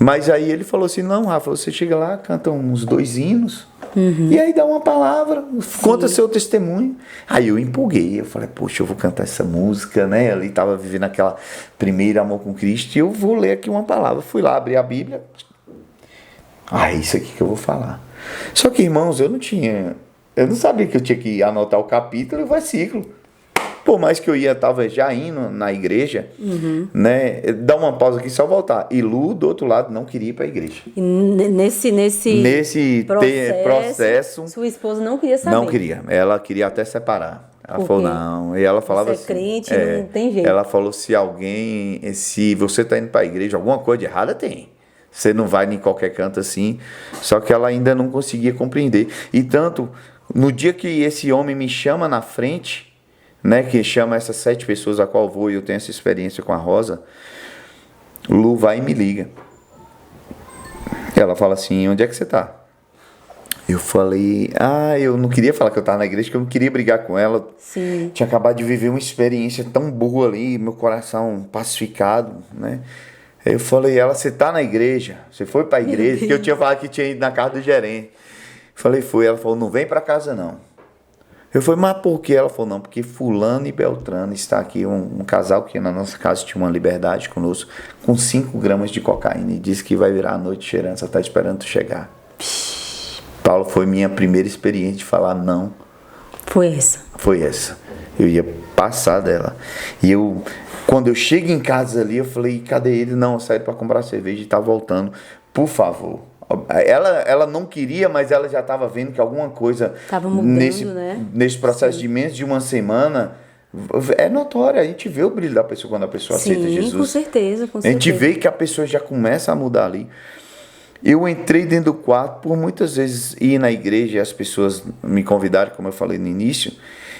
Mas aí ele falou assim, não, Rafa, você chega lá, canta uns 2 hinos, e aí dá uma palavra, conta seu testemunho. Aí eu empolguei, eu falei, poxa, eu vou cantar essa música, né? Ali estava vivendo aquela primeira amor com Cristo, e eu vou ler aqui uma palavra. Fui lá, abri a Bíblia, é isso aqui que eu vou falar. Só que, irmãos, eu não sabia que eu tinha que anotar o capítulo e o versículo. Por mais que eu estava já indo na igreja, né? Dá uma pausa aqui, só voltar. E Lu, do outro lado, não queria ir para a igreja. E nesse processo, sua esposa não queria saber. Não queria. Ela queria até separar. Ela falou, não. E ela falava você é assim... crente, não tem jeito. Ela falou, se você está indo para a igreja, alguma coisa de errada tem. Você não vai em qualquer canto assim. Só que ela ainda não conseguia compreender. E tanto, no dia que esse homem me chama na frente... Né, que chama essas 7 pessoas a qual eu vou, e eu tenho essa experiência com a Rosa, Lu vai e me liga. Ela fala assim, onde é que você tá? Eu falei, eu não queria falar que eu tava na igreja, que eu não queria brigar com ela. Sim. Tinha acabado de viver uma experiência tão boa ali, meu coração pacificado, né? Eu falei, você tá na igreja? Você foi pra igreja? Porque eu tinha falado que tinha ido na casa do gerente. Falei, foi. Ela falou, não vem pra casa não. Eu falei, mas por quê? Ela falou, não, porque fulano e Beltrano está aqui, um casal que na nossa casa tinha uma liberdade conosco, com 5 gramas de cocaína, e disse que vai virar a noite cheirando, só está esperando tu chegar. Paulo, foi minha primeira experiência de falar não. Foi essa? Foi essa. Eu ia passar dela. E quando eu chego em casa ali, eu falei, cadê ele? Não, eu saí para comprar cerveja e tá voltando. Por favor. Ela não queria, mas ela já estava vendo que alguma coisa estava mudando, nesse processo de menos de uma semana é notório. A gente vê o brilho da pessoa quando a pessoa aceita Jesus. Com certeza. A gente vê que a pessoa já começa a mudar ali. Eu entrei dentro do quarto, por muitas vezes ir na igreja e as pessoas me convidaram, como eu falei no início.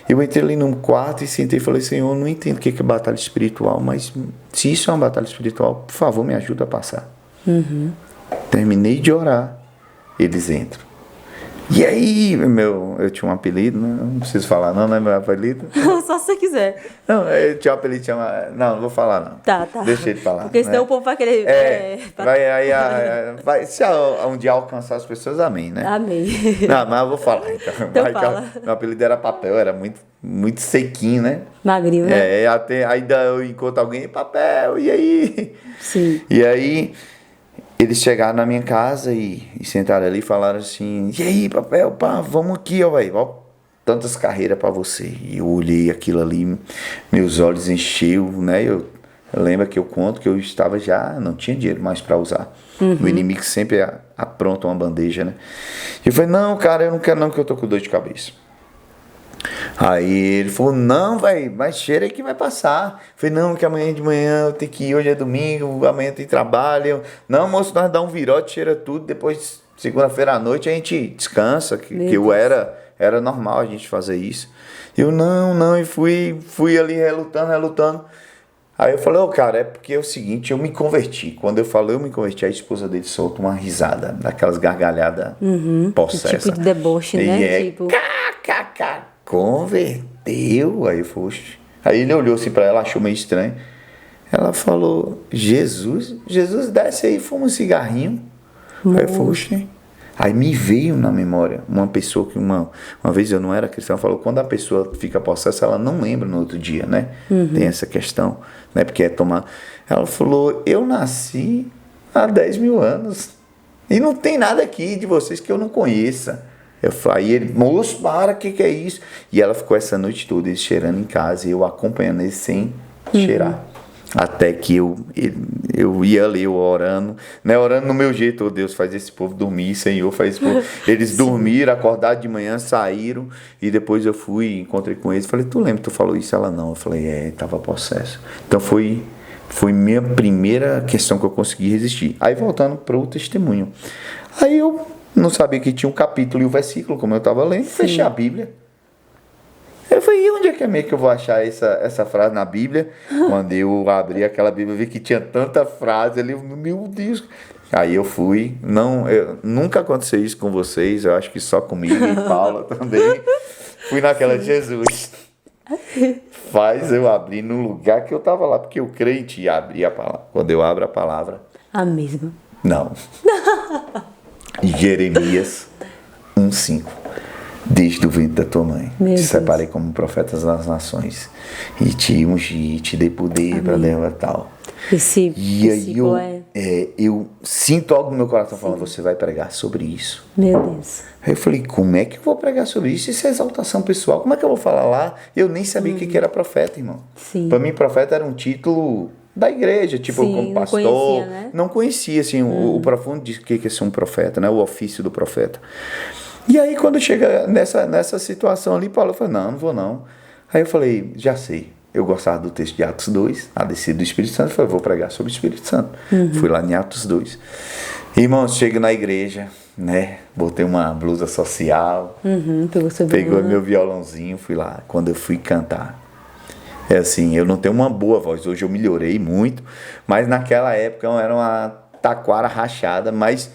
Eu entrei ali num quarto e sentei e falei, Senhor, eu não entendo o que é batalha espiritual, mas se isso é uma batalha espiritual, por favor, me ajuda a passar. Terminei de orar, eles entram. E aí, eu tinha um apelido, não preciso falar não é meu apelido? Só se você quiser. Não, eu tinha um apelido, não vou falar não. Tá. Deixa ele falar. Porque senão o povo vai querer... Se um dia alcançar as pessoas, amém, né? Amém. Não, mas eu vou falar então. Fala. Meu apelido era Papel, era muito sequinho, né? Magrinho, né? Ainda eu encontro alguém, Papel, e aí? Sim. E aí... Eles chegaram na minha casa e sentaram ali e falaram assim, e aí, Papel, vamos aqui, ó, velho, tantas carreiras para você. E eu olhei aquilo ali, meus olhos encheu, né? Eu lembro que eu conto que eu estava não tinha dinheiro mais para usar. O inimigo sempre apronta uma bandeja, né? E eu falei, não, cara, eu não quero não, que eu tô com dor de cabeça. Aí ele falou, não, velho, mas cheira aí que vai passar. Eu falei, não, que amanhã de manhã eu tenho que ir, hoje é domingo, amanhã tem trabalho. Não, moço, nós dá um virote, cheira tudo, depois, segunda-feira à noite, a gente descansa, que era normal a gente fazer isso. Eu, não, e fui ali relutando. Aí eu falei, cara, é porque é o seguinte, eu me converti. Quando eu falo eu me converti, a esposa dele solta uma risada, daquelas gargalhadas possessas. Tipo de deboche, né? Tipo... Converteu? Aí eu falei, aí ele olhou assim pra ela, achou meio estranho. Ela falou, Jesus, desce aí, fuma um cigarrinho. Aí eu falei, aí me veio na memória uma pessoa que uma vez eu não era cristão, falou, quando a pessoa fica possessa, ela não lembra no outro dia, né? Tem essa questão, né? Porque é tomar. Ela falou, eu nasci há 10 mil anos e não tem nada aqui de vocês que eu não conheça. Aí ele, moço, para, que é isso? E ela ficou essa noite toda ele cheirando em casa e eu acompanhando ele sem cheirar. Até que eu ia ali, eu orando, né? Orando no meu jeito, Deus, faz esse povo dormir, Senhor, faz esse povo. Eles dormiram, acordaram de manhã, saíram, e depois eu fui, encontrei com eles, falei, tu lembra, tu falou isso? Ela não, eu falei, tava possesso. Então foi minha primeira questão que eu consegui resistir. Aí voltando para o testemunho. Aí eu não sabia que tinha um capítulo e um versículo, como eu estava lendo, fechei a Bíblia. Eu falei, e onde é que eu vou achar essa frase na Bíblia? Quando eu abri aquela Bíblia, eu vi que tinha tanta frase ali, meu Deus. Aí eu fui, nunca aconteceu isso com vocês, eu acho que só comigo e Paula também. Fui naquela, Jesus, faz eu abrir no lugar que eu estava lá, porque o crente abria a palavra. Quando eu abro a palavra, a mesma. Não. Jeremias 1:5. Desde o ventre da tua mãe, Meu te Deus. separei como profeta das nações e te ungi, te dei poder para levar tal. Esse E aí versículo eu sinto algo no meu coração falando, você vai pregar sobre isso. Meu Deus. Aí eu falei, como é que eu vou pregar sobre isso? Isso é exaltação pessoal. Como é que eu vou falar lá? Eu nem sabia o que era profeta, irmão. Sim. Para mim, profeta era um título da igreja, tipo, Sim, como não pastor. conhecia, né? Não conhecia, assim, o profundo de que é ser um profeta, né? O ofício do profeta. E aí, quando chega nessa situação ali, Paulo falou, não vou não. Aí eu falei, já sei. Eu gostava do texto de Atos 2, a descida do Espírito Santo. Eu falei, vou pregar sobre o Espírito Santo. Fui lá em Atos 2. Irmãos, chego na igreja, né? Botei uma blusa social. Pegou meu violãozinho, fui lá. Quando eu fui cantar, é assim, eu não tenho uma boa voz. Hoje eu melhorei muito, mas naquela época era uma taquara rachada, mas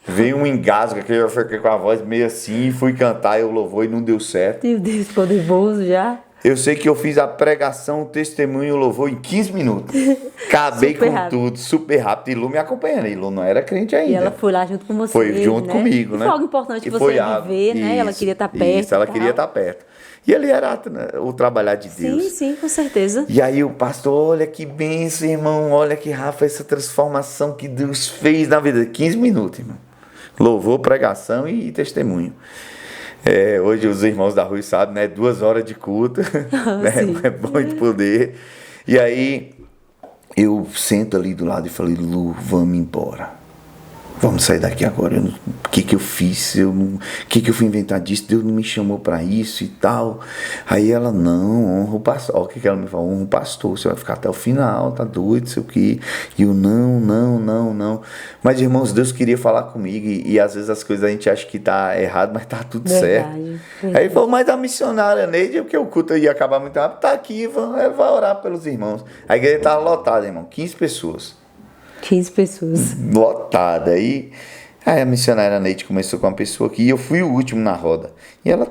veio um engasgo, que eu fiquei com a voz meio assim, fui cantar, eu louvor e não deu certo. Meu Deus, poderoso já. Eu sei que eu fiz a pregação, o testemunho e o louvor em 15 minutos. Acabei Super com rápido. tudo, super rápido. E Lu me acompanhando. E Lu não era crente ainda. E ela foi lá junto com você. Foi junto né? comigo, E né? foi algo importante E você foi viver, né? Ela queria estar perto. Isso, ela e queria tal. estar perto. E ali era o trabalhar de Deus. Sim, sim, com certeza. E aí o pastor, olha que bênção, irmão. Olha que Rafa, essa transformação que Deus fez na vida. 15 minutos, irmão. Louvor, pregação e testemunho. Hoje os irmãos da rua sabem, né? 2 horas de culto, né? Sim. É muito poder. E aí eu sento ali do lado e falei, Lu, vamos embora. Vamos sair daqui agora. O que eu fiz? O que eu fui inventar disso? Deus não me chamou para isso e tal. Aí ela, não, honra o pastor. Olha o que ela me falou, honra o pastor, você vai ficar até o final, tá doido, sei o quê. E eu, não. Mas, irmãos, Deus queria falar comigo e às vezes as coisas a gente acha que tá errado, mas tá tudo certo. Verdade. Aí ele falou, mas a missionária Neide, porque o culto ia acabar muito rápido, tá aqui, vai orar pelos irmãos. A igreja tava lotada, irmão, 15 pessoas. 15 pessoas. Lotada. Aí a missionária Neide começou com uma pessoa aqui e eu fui o último na roda. E ela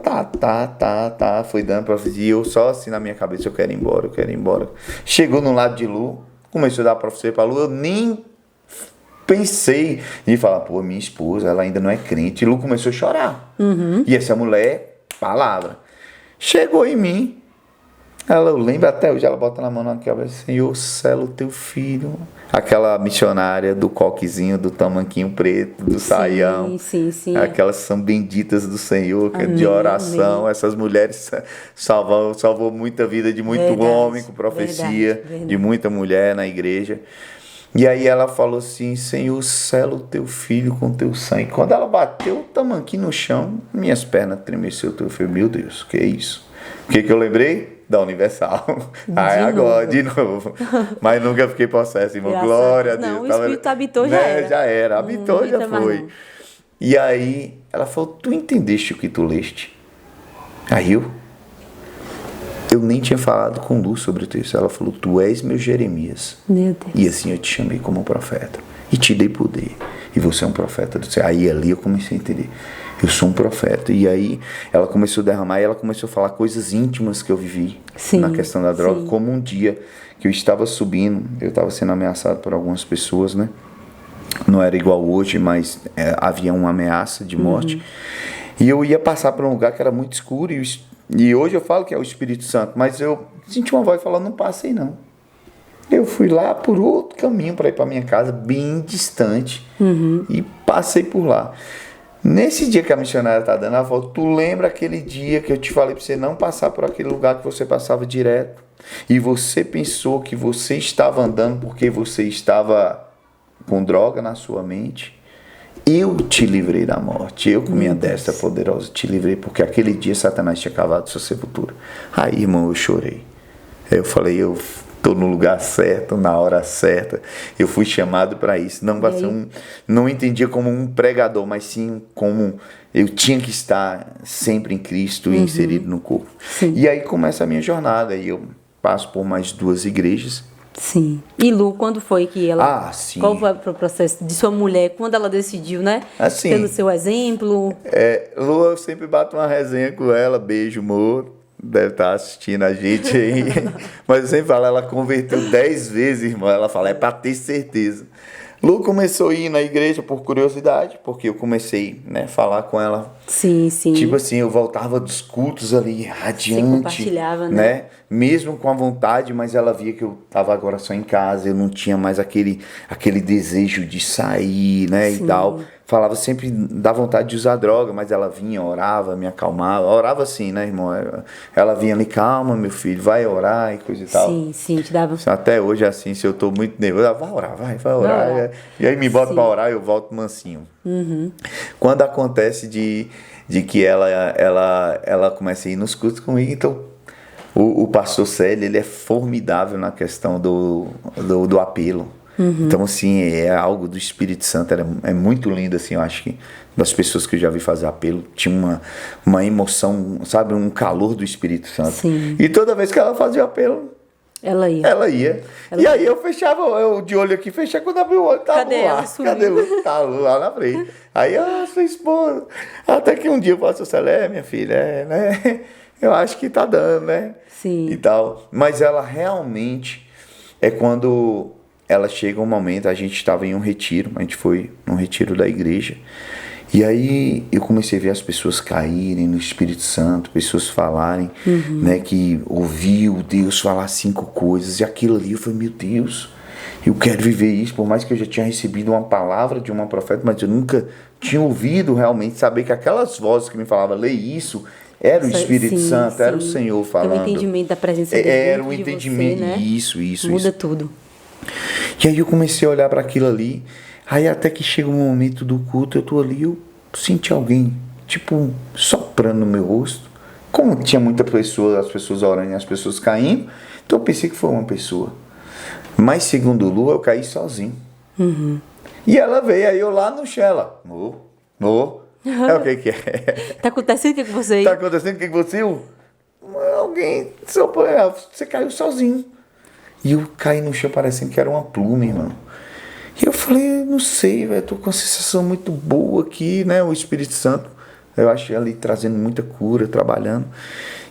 foi dando profecia. E eu só assim na minha cabeça, eu quero ir embora. Chegou no lado de Lu, começou a dar profecia pra Lu, eu nem pensei em falar, pô, minha esposa, ela ainda não é crente. E Lu começou a chorar. E essa mulher, palavra, chegou em mim. Ela, eu lembro até hoje, ela bota na mão na cabeça, Senhor, sela o teu filho. Aquela missionária do coquezinho, do tamanquinho preto, do saião. Sim. Aquelas são benditas do Senhor, que é de Amém, oração. amém. Essas mulheres salvou muita vida de muito Verdade, homem com profecia, verdade. de muita mulher na igreja. E aí ela falou assim, Senhor, sela o teu filho com teu sangue. Quando ela bateu o tamanquinho no chão, minhas pernas tremeceu. Eu falei, meu Deus, que é isso? O que eu lembrei? Da Universal. Aí agora, de novo. Mas nunca fiquei possesso, irmão. Graças Glória a a Deus. Deus. Não, o Espírito habitou, já era. Já era. Habitou, já entra mais foi. não. E aí, ela falou, tu entendeste o que tu leste? Aí eu nem tinha falado com Lu sobre o texto. Ela falou, tu és meu Jeremias. Meu Deus. E assim eu te chamei como profeta. E te dei poder. E você é um profeta do céu. Aí ali eu comecei a entender. Eu sou um profeta. E aí ela começou a derramar e ela começou a falar coisas íntimas que eu vivi na questão da droga. Sim. Como um dia que eu estava subindo, eu estava sendo ameaçado por algumas pessoas, né? Não era igual hoje, mas havia uma ameaça de morte. E eu ia passar por um lugar que era muito escuro. E hoje eu falo que é o Espírito Santo, mas eu senti uma voz falando, não passei não. Eu fui lá por outro caminho para ir para minha casa, bem distante, e passei por lá. Nesse dia que a missionária está dando a volta, tu lembra aquele dia que eu te falei para você não passar por aquele lugar que você passava direto? E você pensou que você estava andando porque você estava com droga na sua mente? Eu te livrei da morte. Eu, com minha destra poderosa, te livrei porque aquele dia Satanás tinha cavado sua sepultura. Aí, irmão, eu chorei. Eu falei, eu estou no lugar certo, na hora certa. Eu fui chamado para isso. Não entendia como um pregador, mas sim como eu tinha que estar sempre em Cristo e inserido no corpo. Sim. E aí começa a minha jornada. E eu passo por mais 2 igrejas. Sim. E Lu, quando foi que ela... Sim. Qual foi o processo de sua mulher, quando ela decidiu, né? Assim, pelo seu exemplo. Lu, eu sempre bato uma resenha com ela. Beijo, amor. Deve estar assistindo a gente aí. Mas eu sempre falo, ela converteu 10 vezes, irmão. Ela fala, é para ter certeza. Lu começou a ir na igreja por curiosidade, porque eu comecei, né, a falar com ela. Sim, sim. Tipo assim, eu voltava dos cultos ali, radiante. Você compartilhava, né? Mesmo com a vontade, mas ela via que eu tava agora só em casa, eu não tinha mais aquele desejo de sair, né, Sim. e tal. Falava sempre da vontade de usar droga, mas ela vinha, orava, me acalmava. Orava assim, né, irmão? Ela vinha ali, calma, meu filho, vai orar e coisa e tal. Sim, sim, te dava. Até hoje, assim, se eu tô muito nervoso, vai orar, vai orar. orar. E aí me bota Sim. pra orar, eu volto mansinho. Quando acontece de que ela começa a ir nos cultos comigo, então o pastor Célio, ele é formidável na questão do apelo. Então, assim, é algo do Espírito Santo, é muito lindo, assim, eu acho que das pessoas que eu já vi fazer apelo, tinha uma emoção, sabe, um calor do Espírito Santo. Sim. E toda vez que ela fazia apelo, Ela ia. ela ia. E aí eu fechava, eu de olho aqui, fechava, quando abri o olho, tava Cadê lá. ela? Sumiu. Cadê Lu? Tá lá na frente. Aí, sua esposa. Até que um dia eu falo, Célio, minha filha, né? Eu acho que tá dando, né? Sim. E tal. Mas ela realmente, é quando ela chega um momento, a gente estava em um retiro, a gente foi num retiro da igreja. E aí eu comecei a ver as pessoas caírem no Espírito Santo, pessoas falarem, né, que ouviu Deus falar 5 coisas, e aquilo ali, eu falei, meu Deus, eu quero viver isso, por mais que eu já tinha recebido uma palavra de uma profeta, mas eu nunca tinha ouvido realmente, saber que aquelas vozes que me falavam, lê isso, era o Espírito Sim, Santo, era o sim. Senhor falando. Era o entendimento da presença de Deus. Era o entendimento, você, né? isso. Muda tudo. E aí eu comecei a olhar para aquilo ali, aí até que chega um momento do culto, eu tô ali, eu senti alguém, tipo, soprando no meu rosto. Como tinha muita pessoa, as pessoas orando e as pessoas caindo, então eu pensei que foi uma pessoa. Mas segundo Lu, eu caí sozinho. E ela veio, aí eu lá no chão, ela, é o que é? Tá acontecendo o que com você aí? Tá acontecendo o que você? Alguém, você caiu sozinho. E eu caí no chão parecendo que era uma pluma, irmão. E eu falei, não sei, velho, tô com uma sensação muito boa aqui, né? O Espírito Santo, eu acho ali trazendo muita cura, trabalhando.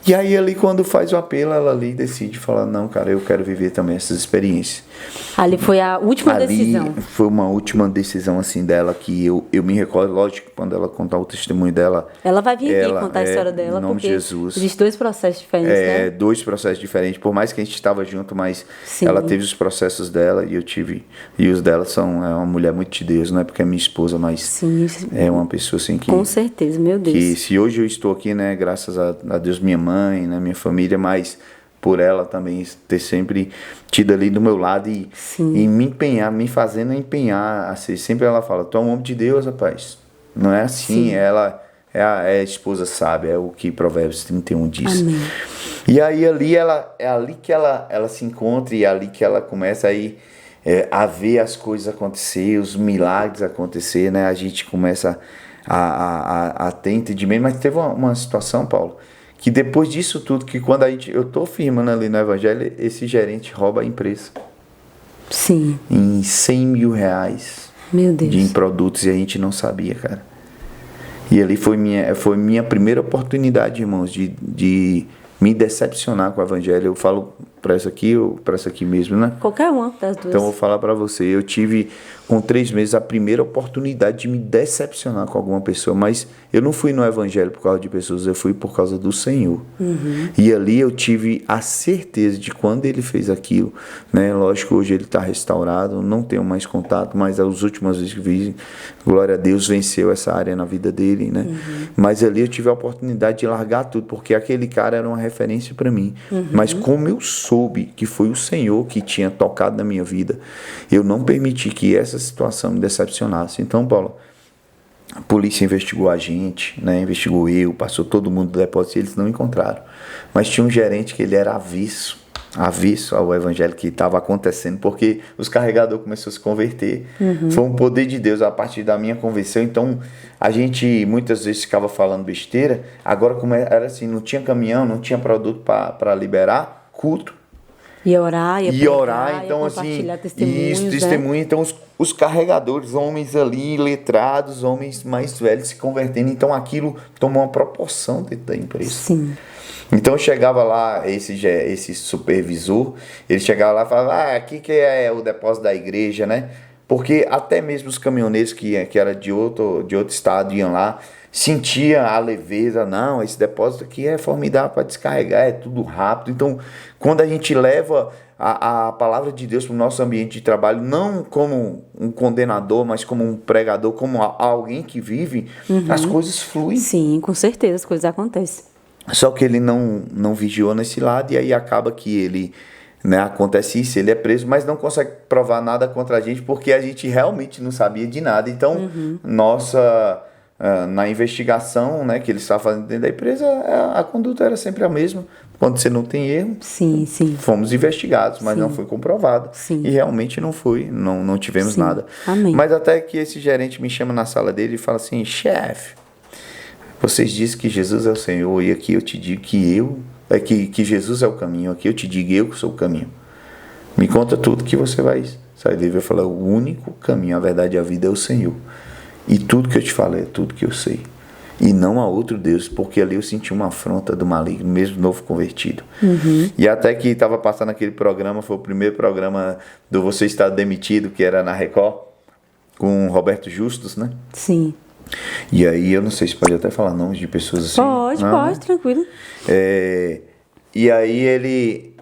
E aí ali quando faz o apelo, ela ali decide falar, não, cara, eu quero viver também essas experiências. Ali foi a última Ali decisão. foi uma última decisão assim dela que eu me recordo, lógico, quando ela contar o testemunho dela. Ela vai vir aqui contar a história dela, em nome porque de Jesus. existem 2 processos diferentes, né? 2 processos diferentes, por mais que a gente estava junto, mas Sim. ela teve os processos dela e eu tive, e os dela são, é uma mulher muito de Deus, não é porque é minha esposa, mas Sim. é uma pessoa assim que... Com certeza, meu Deus. Que se hoje eu estou aqui, né, graças a Deus, minha mãe, né, minha família, mas por ela também ter sempre tido ali do meu lado e me empenhar, me fazendo empenhar, assim, sempre ela fala, tu é um homem de Deus, rapaz, não é assim, ela é a esposa sábia, é o que Provérbios 31 diz. Amém. E aí ali é ali que ela se encontra e é ali que ela começa aí a ver as coisas acontecer, os milagres acontecer, né, a gente começa a ter entendimento, mas teve uma situação, Paulo, que depois disso tudo, que quando eu tô firmando ali no Evangelho, esse gerente rouba a empresa. Sim. Em 100 mil reais. Meu Deus. Em produtos, e a gente não sabia, cara. E ali foi minha primeira oportunidade, irmãos, de me decepcionar com o Evangelho. Eu falo para essa aqui ou para essa aqui mesmo, né? Qualquer uma das duas. Então eu vou falar para você, eu tive com 3 meses a primeira oportunidade de me decepcionar com alguma pessoa, mas eu não fui no Evangelho por causa de pessoas, eu fui por causa do Senhor. E ali eu tive a certeza de quando ele fez aquilo, né? Lógico, hoje ele está restaurado, não tenho mais contato, mas as últimas vezes que vi, glória a Deus, venceu essa área na vida dele, né? Mas ali eu tive a oportunidade de largar tudo, porque aquele cara era uma referência para mim. Mas como eu soube que foi o Senhor que tinha tocado na minha vida, eu não permiti que essa situação me decepcionasse. Então, Paulo, a polícia investigou a gente, né? Investigou eu, passou todo mundo do depósito e eles não encontraram. Mas tinha um gerente que ele era aviso ao evangelho que estava acontecendo, porque os carregadores começaram a se converter. Foi um poder de Deus a partir da minha conversão. Então, a gente muitas vezes ficava falando besteira. Agora, como era assim, não tinha caminhão, não tinha produto para liberar, culto. Ia orar, então compartilhar assim, testemunhos, isso, testemunho, então os carregadores, homens ali, letrados, homens mais velhos se convertendo, então aquilo tomou uma proporção dentro da empresa. Sim. Então chegava lá esse supervisor, ele chegava lá e falava, aqui que é o depósito da igreja, né? Porque até mesmo os caminhoneiros que era de outro estado iam lá, sentia a leveza. Não, esse depósito aqui é formidável para descarregar, é tudo rápido. Então, quando a gente leva a palavra de Deus para o nosso ambiente de trabalho, não como um condenador, mas como um pregador, como alguém que vive, as coisas fluem. Sim, com certeza, as coisas acontecem. Só que ele não vigiou nesse lado, e aí acaba que ele, né, acontece isso, ele é preso, mas não consegue provar nada contra a gente, porque a gente realmente não sabia de nada. Então, na investigação, né, que ele estava fazendo dentro da empresa, a conduta era sempre a mesma. Quando você não tem erro, sim. fomos investigados, mas não foi comprovado. Sim. E realmente não foi, não tivemos nada. Amém. Mas até que esse gerente me chama na sala dele e fala assim: chefe, vocês dizem que Jesus é o Senhor, e aqui eu te digo que Jesus é o caminho, aqui eu te digo eu que sou o caminho. Me conta tudo que você vai sair dele. Eu falo: o único caminho, a verdade e a vida é o Senhor. E tudo que eu te falo é tudo que eu sei. E não há outro Deus, porque ali eu senti uma afronta do maligno, mesmo novo convertido. E até que estava passando aquele programa, foi o primeiro programa do Você Está Demitido, que era na Record, com o Roberto Justus, né? Sim. E aí, eu não sei se pode até falar nomes de pessoas assim. Pode, tranquilo. E aí ele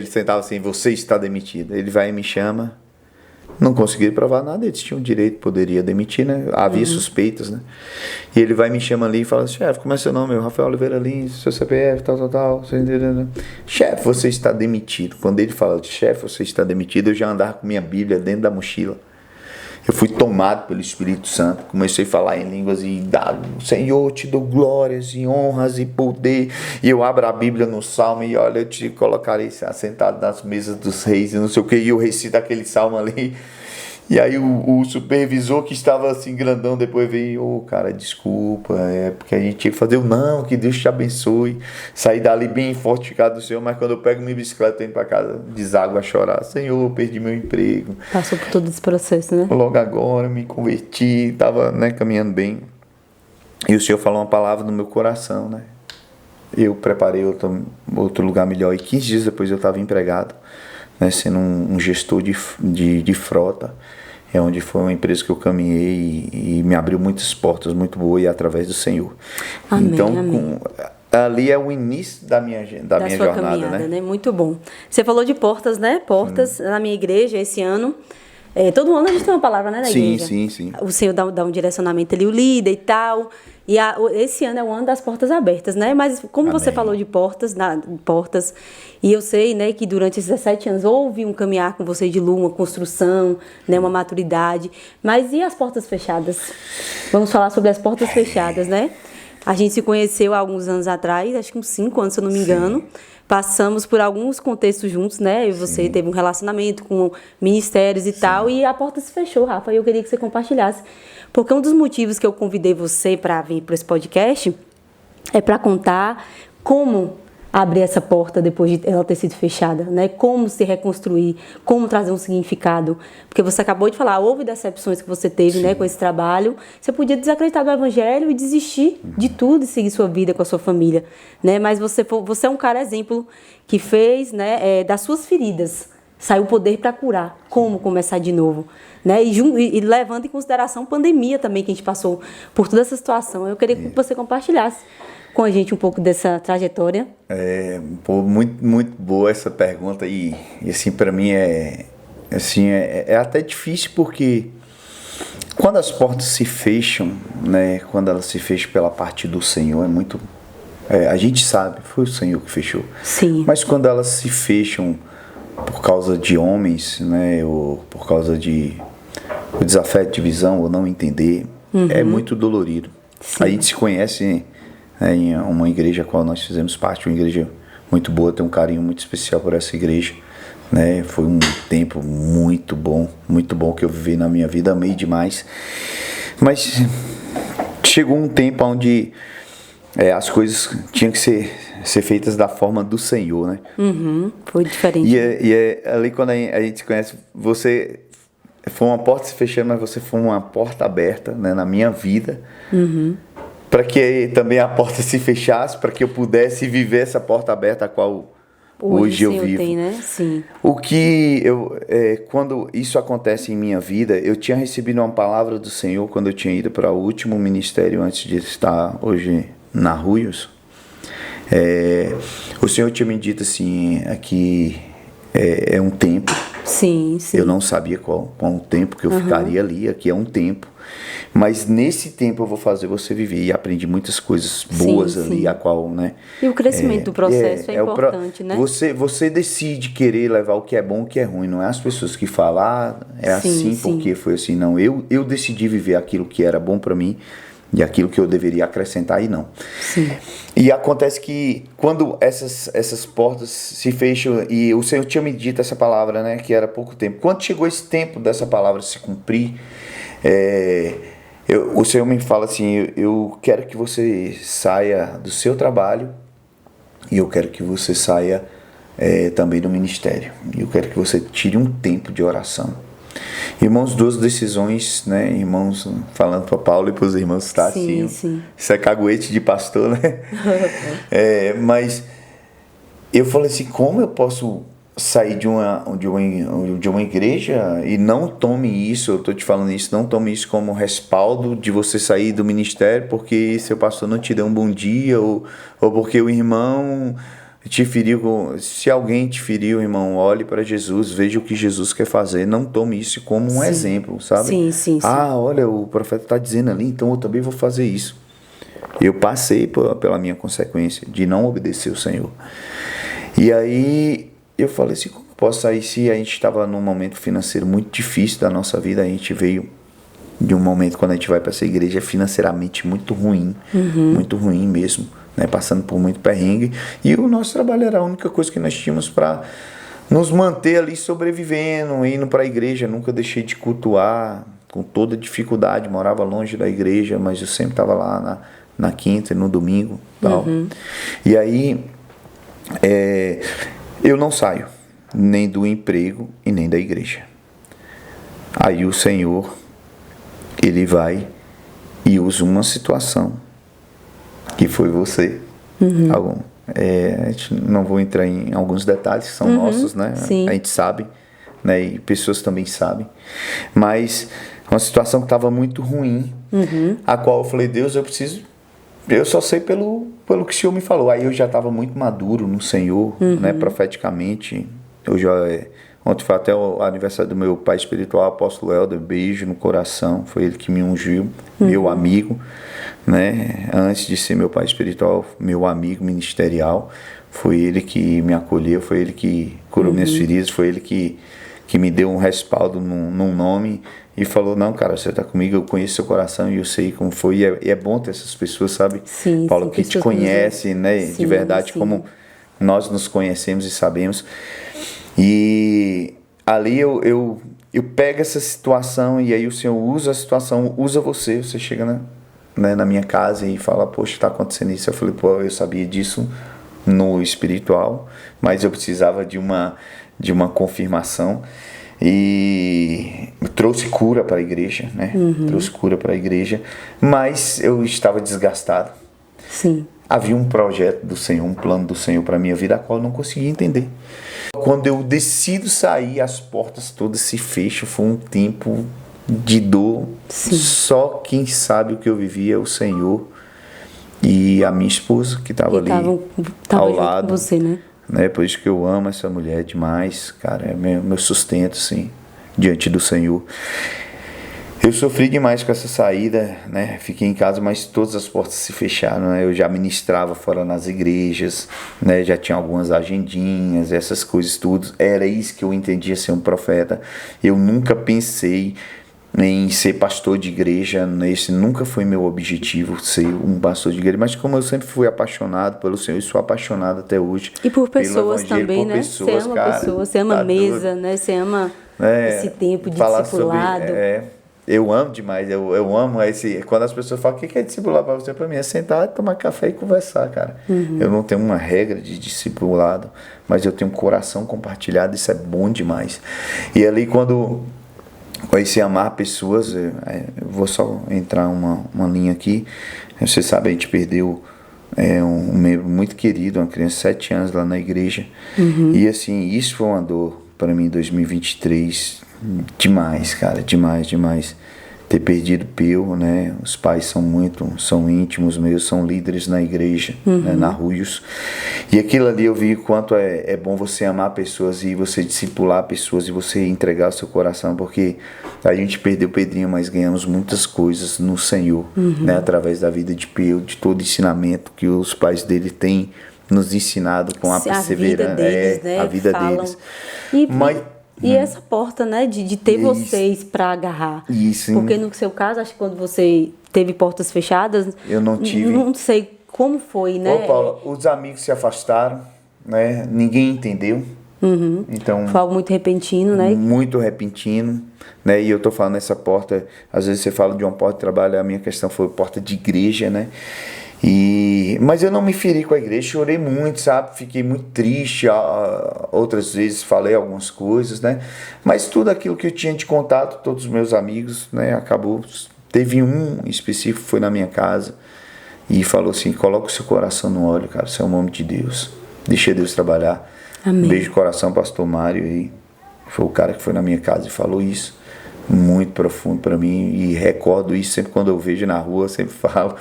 sentava assim: você está demitido. Ele vai e me chama. Não conseguiram provar nada, eles tinham direito, poderia demitir, né? Havia suspeitas, né? E ele vai e me chama ali e fala: chefe, como é seu nome? Rafael Oliveira Lins, seu CPF, tal. Chefe, você está demitido. Quando ele fala: chefe, você está demitido, eu já andava com minha Bíblia dentro da mochila. Eu fui tomado pelo Espírito Santo, comecei a falar em línguas e Senhor, te dou glórias e honras e poder. E eu abro a Bíblia no Salmo e olha, eu te colocarei assentado nas mesas dos reis e não sei o que. E eu recito aquele Salmo ali. E aí o supervisor que estava assim grandão depois veio: cara, desculpa, é porque a gente tinha que fazer o não, que Deus te abençoe. Saí dali bem fortificado do Senhor, mas quando eu pego minha bicicleta e indo para casa, deságua a chorar: Senhor, perdi meu emprego. Passou por todo esse processo, né? Logo agora me converti, estava, né, caminhando bem. E o Senhor falou uma palavra no meu coração, né? Eu preparei outro lugar melhor, e 15 dias depois eu estava empregado, né, sendo um gestor de frota. É onde foi uma empresa que eu caminhei e me abriu muitas portas muito boas, e através do Senhor. Amém, então, amém. Ali é o início da minha sua jornada, caminhada, né? Muito bom. Você falou de portas, né? Portas na minha igreja esse ano. Todo ano a gente tem uma palavra, né, na igreja. Sim. O Senhor dá um direcionamento ali, o líder e tal. E esse ano é o ano das portas abertas, né? Mas como Amém. Você falou de portas, e eu sei, né, que durante esses 17 anos houve um caminhar com você de luz, uma construção, né, uma maturidade. Mas e as portas fechadas? Vamos falar sobre as portas fechadas, né? A gente se conheceu há alguns anos atrás, acho que uns 5 anos, se eu não me engano. Passamos por alguns contextos juntos, né? E você teve um relacionamento com ministérios e tal, e a porta se fechou, Rafa. E eu queria que você compartilhasse. Porque um dos motivos que eu convidei você para vir para esse podcast é para contar como abrir essa porta depois de ela ter sido fechada, né? Como se reconstruir, como trazer um significado. Porque você acabou de falar, houve decepções que você teve, né, com esse trabalho. Você podia desacreditar do evangelho e desistir de tudo e seguir sua vida com a sua família, né? Mas você é um cara exemplo que fez, né, das suas feridas saiu o poder para curar. Como começar de novo, né? E levando em consideração a pandemia também, que a gente passou por toda essa situação. Eu queria que você compartilhasse com a gente um pouco dessa trajetória. Muito, muito boa essa pergunta, e assim, para mim é até difícil, porque quando as portas se fecham, né, quando elas se fecham pela parte do Senhor, a gente sabe, foi o Senhor que fechou. Sim. Mas quando elas se fecham por causa de homens, né, ou por causa de desafeto, divisão, ou não entender, é muito dolorido. Sim. A gente se conhece em uma igreja a qual nós fizemos parte, uma igreja muito boa, tenho um carinho muito especial por essa igreja, né? Foi um tempo muito bom que eu vivi na minha vida, amei demais. Mas chegou um tempo onde as coisas tinham que ser feitas da forma do Senhor, né? Foi diferente. E ali quando a gente se conhece, você foi uma porta se fechando, mas você foi uma porta aberta, né, na minha vida. Para que também a porta se fechasse, para que eu pudesse viver essa porta aberta a qual Hoje eu o Senhor vivo. tem, né? Sim. O que quando isso acontece em minha vida, eu tinha recebido uma palavra do Senhor quando eu tinha ido para o último ministério antes de estar hoje na Ruios. O Senhor tinha me dito assim, aqui é um tempo. Sim, sim. Eu não sabia qual o tempo que eu ficaria ali, aqui é um tempo. Mas nesse tempo eu vou fazer você viver. E aprendi muitas coisas boas Sim, ali, sim. a qual, né? E o crescimento do processo é o importante, né? Você decide querer levar o que é bom e o que é ruim. Não é as pessoas que falam, é Sim, assim sim. porque foi assim. Não, eu decidi viver aquilo que era bom para mim e aquilo que eu deveria acrescentar e não. Sim. E acontece que quando essas portas se fecham, e o Senhor tinha me dito essa palavra, né, que era pouco tempo. Quando chegou esse tempo dessa palavra se cumprir, o Senhor me fala assim, eu quero que você saia do seu trabalho e eu quero que você saia também do ministério. E eu quero que você tire um tempo de oração. Irmãos, duas decisões, né? Irmãos, falando para Paulo e para os irmãos, tá? Sim, assim, sim. isso é caguete de pastor, né? Mas eu falei assim, como eu posso sair de uma igreja e não tome isso, eu estou te falando isso, não tome isso como respaldo de você sair do ministério porque seu pastor não te deu um bom dia ou porque o irmão te feriu. Se alguém te feriu, irmão, olhe para Jesus, veja o que Jesus quer fazer, não tome isso como um exemplo, sabe? Sim, sim, sim. Olha, o profeta está dizendo ali, então eu também vou fazer isso. Eu passei pela minha consequência de não obedecer o Senhor. E aí eu falei assim, como eu posso sair se a gente estava num momento financeiro muito difícil da nossa vida, a gente veio de um momento quando a gente vai para essa igreja financeiramente muito ruim mesmo, né, passando por muito perrengue, e o nosso trabalho era a única coisa que nós tínhamos para nos manter ali sobrevivendo, indo para a igreja. Nunca deixei de cultuar com toda dificuldade, morava longe da igreja, mas eu sempre estava lá na quinta e no domingo, tal. E aí eu não saio nem do emprego e nem da igreja. Aí o Senhor, ele vai e usa uma situação que foi você. A gente não vou entrar em alguns detalhes que são nossos, né? Sim. A gente sabe, né? E pessoas também sabem. Mas uma situação que estava muito ruim, a qual eu falei, Deus, eu só sei pelo que o Senhor me falou. Aí eu já estava muito maduro no Senhor, né? Profeticamente. Ontem foi até o aniversário do meu pai espiritual, apóstolo Helder, beijo no coração, foi ele que me ungiu, meu amigo, né? Antes de ser meu pai espiritual, meu amigo ministerial, foi ele que me acolheu, foi ele que curou minhas feridas, foi ele que me deu um respaldo num nome e falou, não, cara, você tá comigo, eu conheço seu coração e eu sei como foi, e é bom ter essas pessoas, sabe? Sim, Paulo, sim, que te conhece, né? Sim, de verdade, sim. como nós nos conhecemos e sabemos. E ali eu pego essa situação e aí o Senhor usa a situação, usa você chega na minha casa e fala, poxa, está acontecendo isso. Eu falei, pô, eu sabia disso no espiritual, mas eu precisava de uma confirmação e trouxe cura para a igreja, né? Trouxe cura para a igreja, mas eu estava desgastado. Sim. Havia um projeto do Senhor, um plano do Senhor para a minha vida, a qual eu não conseguia entender. Quando eu decido sair, as portas todas se fecham. Foi um tempo de dor. Sim. Só quem sabe o que eu vivia é o Senhor e a minha esposa, que estava ali ao lado. Com você, né? Por isso que eu amo essa mulher demais, cara. É meu sustento, assim, diante do Senhor. Eu sofri demais com essa saída, né? Fiquei em casa, mas todas as portas se fecharam, né? Eu já ministrava fora nas igrejas, né? Já tinha algumas agendinhas, essas coisas tudo. Era isso que eu entendia ser um profeta. Eu nunca pensei em ser pastor de igreja, esse nunca foi meu objetivo, ser um pastor de igreja, mas como eu sempre fui apaixonado pelo Senhor e sou apaixonado até hoje. E por pessoas também, né? Você ama pessoas, você ama a mesa, né? Você ama esse tempo de discipulado. Eu amo demais, eu amo quando as pessoas falam, o que é discipular para você? Para mim é sentar, tomar café e conversar, cara. Eu não tenho uma regra de discipulado, mas eu tenho um coração compartilhado, isso é bom demais. E ali quando conheci amar pessoas, eu vou só entrar uma linha aqui, você sabe, a gente perdeu é um membro muito querido, uma criança de 7 anos lá na igreja. E assim, isso foi uma dor para mim em 2023, demais, cara, demais. Ter perdido Peu, né? Os pais são íntimos meus, são líderes na igreja, né? Na Ruios. E aquilo ali eu vi o quanto é bom você amar pessoas e você discipular pessoas e você entregar o seu coração, porque a gente perdeu Pedrinho, mas ganhamos muitas coisas no Senhor, né? Através da vida de Peu, de todo o ensinamento que os pais dele têm nos ensinado com a perseverança, né? A vida deles. E essa porta, né, de ter vocês para agarrar. Isso. Porque no seu caso, acho que quando você teve portas fechadas... Eu não tive. Não sei como foi, né? Ô, Paula, os amigos se afastaram, né? Ninguém entendeu. Então, foi algo muito repentino, né? Muito repentino, né? E eu tô falando essa porta, às vezes você fala de uma porta de trabalho, a minha questão foi porta de igreja, né? Mas eu não me feri com a igreja, chorei muito, sabe? Fiquei muito triste, outras vezes falei algumas coisas, né? Mas tudo aquilo que eu tinha de contato, todos os meus amigos, né? Acabou. Teve um específico, foi na minha casa e falou assim: coloca o seu coração no óleo, cara, você é um homem de Deus, deixa Deus trabalhar. Amém. Um beijo de coração, pastor Mário, aí foi o cara que foi na minha casa e falou isso, muito profundo para mim, e recordo isso sempre quando eu vejo na rua, eu sempre falo.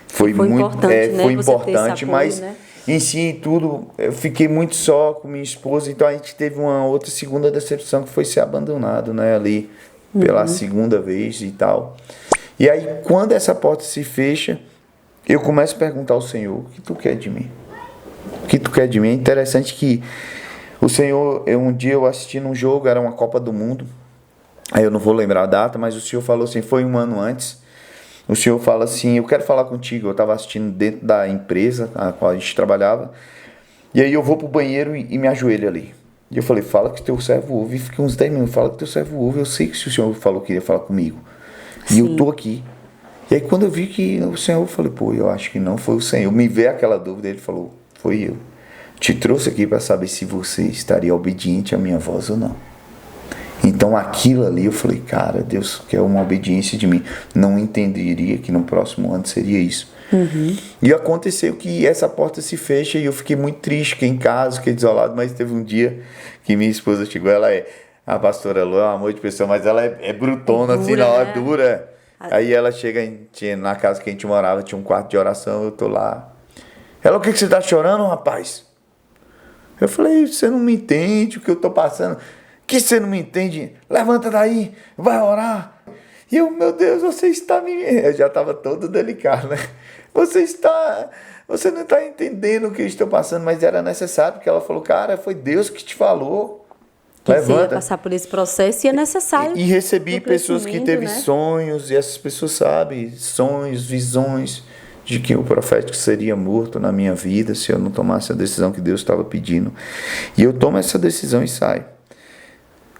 Foi muito importante, né? Foi Você importante, apoio, mas né? em si tudo, eu fiquei muito só com minha esposa, então a gente teve uma outra segunda decepção que foi ser abandonado, né, ali pela segunda vez e tal. E aí quando essa porta se fecha, eu começo a perguntar ao Senhor: o que tu quer de mim? O que tu quer de mim? É interessante que o Senhor, um dia eu assisti num jogo, era uma Copa do Mundo, aí eu não vou lembrar a data, mas o Senhor falou assim, foi um ano antes. O Senhor fala assim: eu quero falar contigo. Eu estava assistindo dentro da empresa a qual a gente trabalhava. E aí eu vou pro banheiro e me ajoelho ali. E eu falei: fala que teu servo ouve. E fiquei uns 10 minutos. Fala que teu servo ouve. Eu sei que se o Senhor falou que iria falar comigo. Sim. E eu tô aqui. E aí quando eu vi que o Senhor, eu falei: pô, eu acho que não foi o Senhor. Me veio aquela dúvida. Ele falou: foi eu. Te trouxe aqui para saber se você estaria obediente à minha voz ou não. Então aquilo ali eu falei: cara, Deus quer uma obediência de mim. Não entenderia que no próximo ano seria isso. E aconteceu que essa porta se fecha e eu fiquei muito triste, fiquei em casa, fiquei desolado. Mas teve um dia que minha esposa chegou, ela é a pastora Lu, é um amor de pessoa, mas ela é brutona, assim, na hora, dura. Aí ela chega, na casa que a gente morava, tinha um quarto de oração, eu tô lá. Ela: o que você tá chorando, rapaz? Eu falei: você não me entende o que eu tô passando. Que você não me entende? Levanta daí, vai orar. E eu: meu Deus, você está me... Eu já estava todo delicado, né? Você não está entendendo o que eu estou passando, mas era necessário, porque ela falou: cara, foi Deus que te falou. Que levanta. Você ia passar por esse processo e é necessário. E recebi pessoas que teve, né? sonhos, e essas pessoas sabem, sonhos, visões de que o profético seria morto na minha vida se eu não tomasse a decisão que Deus estava pedindo. E eu tomo essa decisão e saio.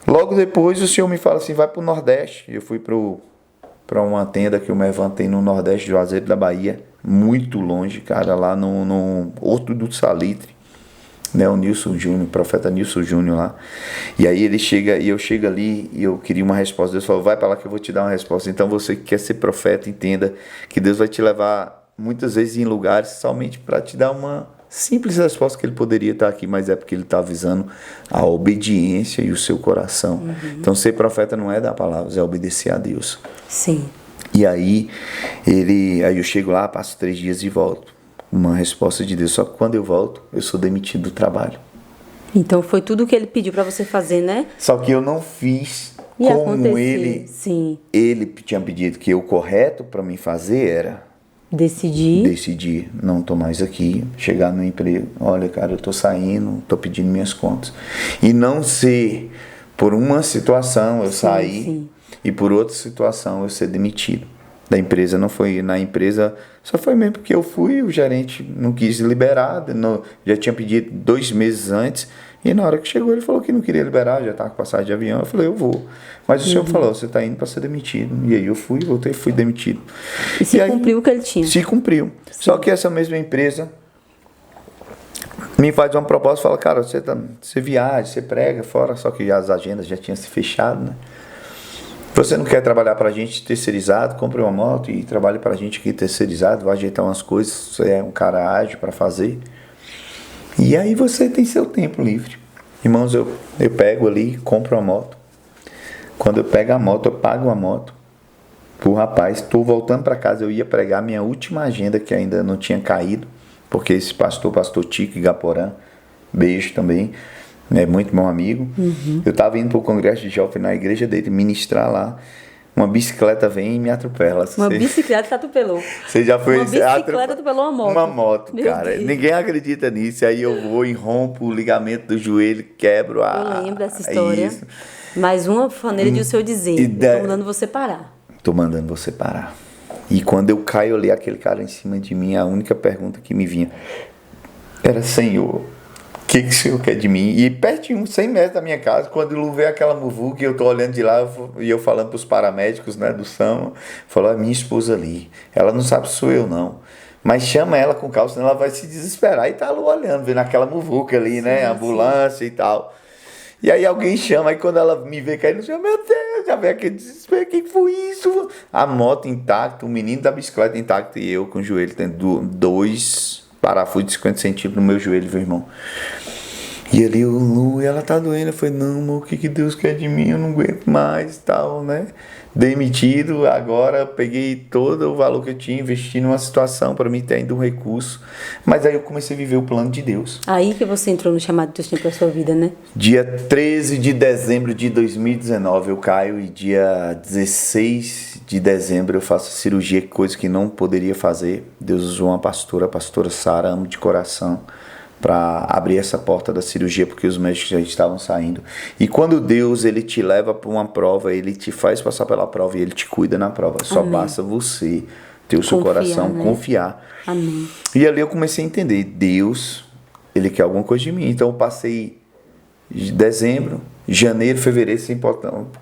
Logo depois o Senhor me fala assim: vai para o Nordeste. Eu fui para uma tenda que o Mervan tem no Nordeste, de Juazeiro da Bahia, muito longe, cara, lá no Horto do Salitre, né, o Nilson Júnior, o profeta Nilson Júnior lá. E aí ele chega, e eu chego ali, e eu queria uma resposta. Deus falou: vai para lá que eu vou te dar uma resposta. Então você que quer ser profeta, entenda que Deus vai te levar muitas vezes em lugares somente para te dar uma simples resposta, que ele poderia estar aqui, mas é porque ele está avisando a obediência e o seu coração. Então ser profeta não é dar palavras, é obedecer a Deus. Sim. E aí eu chego lá, passo 3 dias e volto. Uma resposta de Deus. Só que quando eu volto, eu sou demitido do trabalho. Então foi tudo que ele pediu para você fazer, né? Só que eu não fiz e como acontecer. Sim. Ele tinha pedido, que o correto para mim fazer era decidir, não tô mais aqui, chegar no emprego: olha, cara, eu tô saindo, tô pedindo minhas contas. E não ser por uma situação eu sair e por outra situação eu ser demitido da empresa. Não foi na empresa, só foi mesmo porque eu fui, o gerente não quis liberar, já tinha pedido 2 meses antes, e na hora que chegou ele falou que não queria liberar, já estava com passagem de avião. Eu falei: eu vou. Mas o senhor falou: você está indo para ser demitido. E aí eu fui, voltei, fui demitido. E se cumpriu o que ele tinha? Se cumpriu. Só que essa mesma empresa me faz uma proposta, fala: cara, você viaja, você prega fora, só que as agendas já tinham se fechado, né? Você não quer trabalhar pra gente terceirizado? Compre uma moto e trabalhe pra gente aqui terceirizado, vai ajeitar umas coisas, você é um cara ágil para fazer. E aí você tem seu tempo livre. Irmãos, eu pego ali, compro uma moto. Quando eu pego a moto, eu pago a moto pro rapaz. Estou voltando para casa, eu ia pregar minha última agenda que ainda não tinha caído, porque esse pastor Tico Igaporã, beijo também, é muito meu amigo. Eu estava indo para o congresso de jovem na igreja dele, ministrar lá. Uma bicicleta vem e me atropela. Bicicleta te atropelou. Você já foi... Uma bicicleta atropelou uma moto. Uma moto, Meu cara. Deus. Ninguém acredita nisso. Aí eu vou e rompo o ligamento do joelho, quebro a... Eu lembro dessa história. Isso. Mais uma maneira de o senhor dizer. Estou mandando você parar. Tô mandando você parar. E quando eu caio ali, aquele cara em cima de mim, a única pergunta que me vinha era: Senhor, o que o Senhor quer de mim? E pertinho, 100 metros da minha casa, quando eu veio aquela muvuca, eu tô olhando de lá e eu falando pros paramédicos, né, do SAMA, falou: a minha esposa ali, ela não sabe se sou eu não, mas chama ela com calma, senão ela vai se desesperar. E tá lá olhando, vendo aquela muvuca ali, né, ambulância e tal. E aí alguém chama, aí quando ela me vê caindo, eu, meu Deus, já veio aquele desespero, o que foi isso? A moto intacta, o menino da bicicleta intacto e eu com o joelho tendo 2 parafusos de 50 centímetros no meu joelho, meu irmão. E ali, Lu, ela tá doendo. Eu falei: não, amor, o que Deus quer de mim? Eu não aguento mais e tal, né? Demitido, agora peguei todo o valor que eu tinha, investi numa situação para mim ter ainda um recurso. Mas aí eu comecei a viver o plano de Deus. Aí que você entrou no chamado de Deus tem pra sua vida, né? Dia 13 de dezembro de 2019 eu caio e dia 16 de dezembro eu faço cirurgia, coisa que não poderia fazer. Deus usou uma pastora, a pastora Sara, amo de coração, para abrir essa porta da cirurgia, porque os médicos já estavam saindo. E quando Deus, ele te leva para uma prova, ele te faz passar pela prova e ele te cuida na prova. Só basta você ter o seu coração, né? confiar. Amém. E ali eu comecei a entender, Deus, ele quer alguma coisa de mim. Então eu passei dezembro, janeiro, fevereiro, sem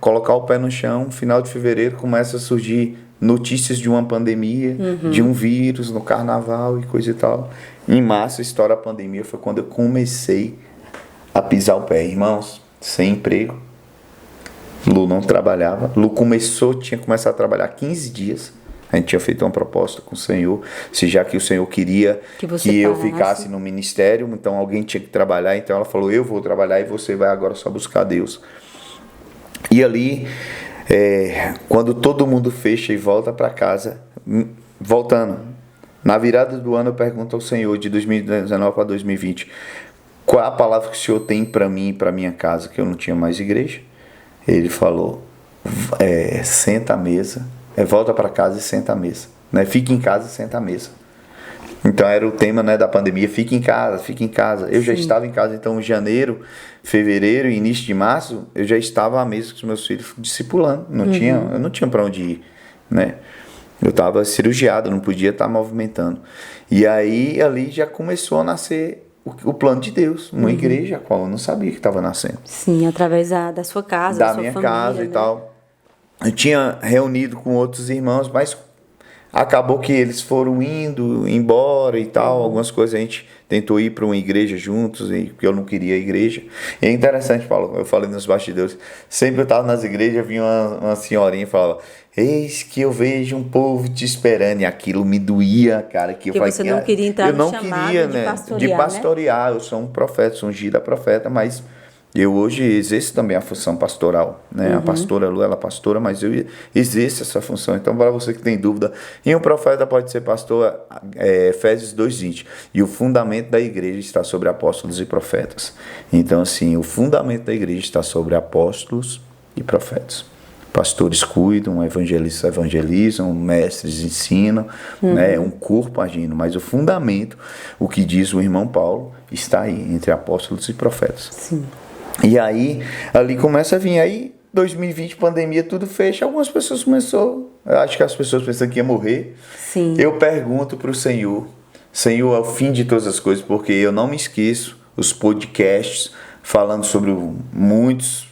colocar o pé no chão. Final de fevereiro começa a surgir notícias de uma pandemia, de um vírus no carnaval e coisa e tal. Em março, estoura a pandemia, foi quando eu comecei a pisar o pé. Irmãos, sem emprego. Lu não trabalhava. Lu tinha começado a trabalhar 15 dias. A gente tinha feito uma proposta com o Senhor, já que o Senhor queria que eu ficasse no ministério, então alguém tinha que trabalhar. Então ela falou: eu vou trabalhar e você vai agora só buscar Deus. E ali, quando todo mundo fecha e volta para casa, voltando, na virada do ano eu pergunto ao Senhor, de 2019 para 2020, qual a palavra que o Senhor tem para mim e para minha casa, que eu não tinha mais igreja? Ele falou: senta à mesa, volta para casa e senta à mesa, né? Fica em casa e senta à mesa. Então era o tema, né, da pandemia: fica em casa, fica em casa. Eu já estava em casa, então em janeiro, fevereiro e início de março, eu já estava à mesa com os meus filhos discipulando, eu não tinha para onde ir, né? Eu estava cirurgiado, não podia estar movimentando. E aí ali já começou a nascer o plano de Deus, uma igreja, a qual eu não sabia que estava nascendo. Sim, através da sua casa, da sua minha família, casa, né? e tal. Eu tinha reunido com outros irmãos, mas acabou que eles foram indo embora e tal. Algumas coisas a gente tentou ir para uma igreja juntos, porque eu não queria a igreja. E é interessante, Paulo, eu falei nos bastidores, sempre eu estava nas igrejas, vinha uma senhorinha e falava: eis que eu vejo um povo te esperando. E aquilo me doía, cara. Que eu falei, você não queria entrar no chamado de pastorear. Eu sou um profeta, sou ungido a profeta, mas eu hoje exerço também a função pastoral, né? A pastora Lu, ela é pastora, mas eu exerço essa função. Então, para você que tem dúvida, e um profeta pode ser pastor, Efésios 2:20. E o fundamento da igreja está sobre apóstolos e profetas. Então, assim, o fundamento da igreja está sobre apóstolos e profetas. Pastores cuidam, evangelistas evangelizam, mestres ensinam, né? É um corpo agindo, mas o fundamento, o que diz o irmão Paulo, está aí, entre apóstolos e profetas. Sim. E aí, ali começa a vir, aí 2020, pandemia, tudo fecha, algumas pessoas começou, acho que as pessoas pensam que ia morrer. Sim. Eu pergunto para o Senhor é o fim de todas as coisas, porque eu não me esqueço, os podcasts falando sobre muitos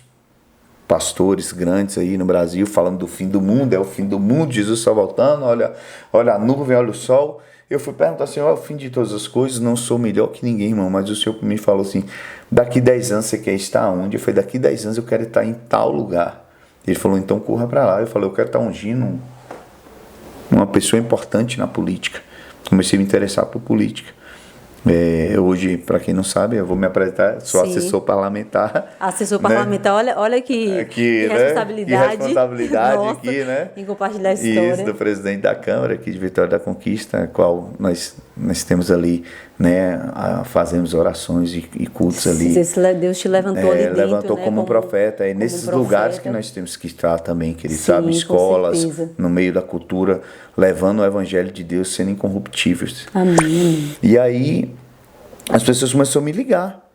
pastores grandes aí no Brasil, falando do fim do mundo, é o fim do mundo, Jesus está voltando, olha a nuvem, olha o sol. Eu fui perguntar assim: é o fim de todas as coisas, não sou melhor que ninguém, irmão, mas o Senhor me falou assim: daqui 10 anos você quer estar onde? Eu falei: daqui 10 anos eu quero estar em tal lugar. Ele falou, então corra para lá. Eu falei, eu quero estar ungindo uma pessoa importante na política. Comecei a me interessar por política. Hoje, para quem não sabe, eu vou me apresentar, sou assessor parlamentar. Assessor parlamentar, olha que responsabilidade. Que responsabilidade nossa, aqui, né? Em compartilhar essa história. Isso, do presidente da Câmara aqui de Vitória da Conquista, a qual nós temos ali, né? Fazemos orações e cultos ali. Deus te levantou ali dentro, levantou, né? como um profeta. Nesses lugares que nós temos que estar também, querido, sabe? Escolas, no meio da cultura, levando o evangelho de Deus sendo incorruptíveis. Amém. E aí as pessoas começaram a me ligar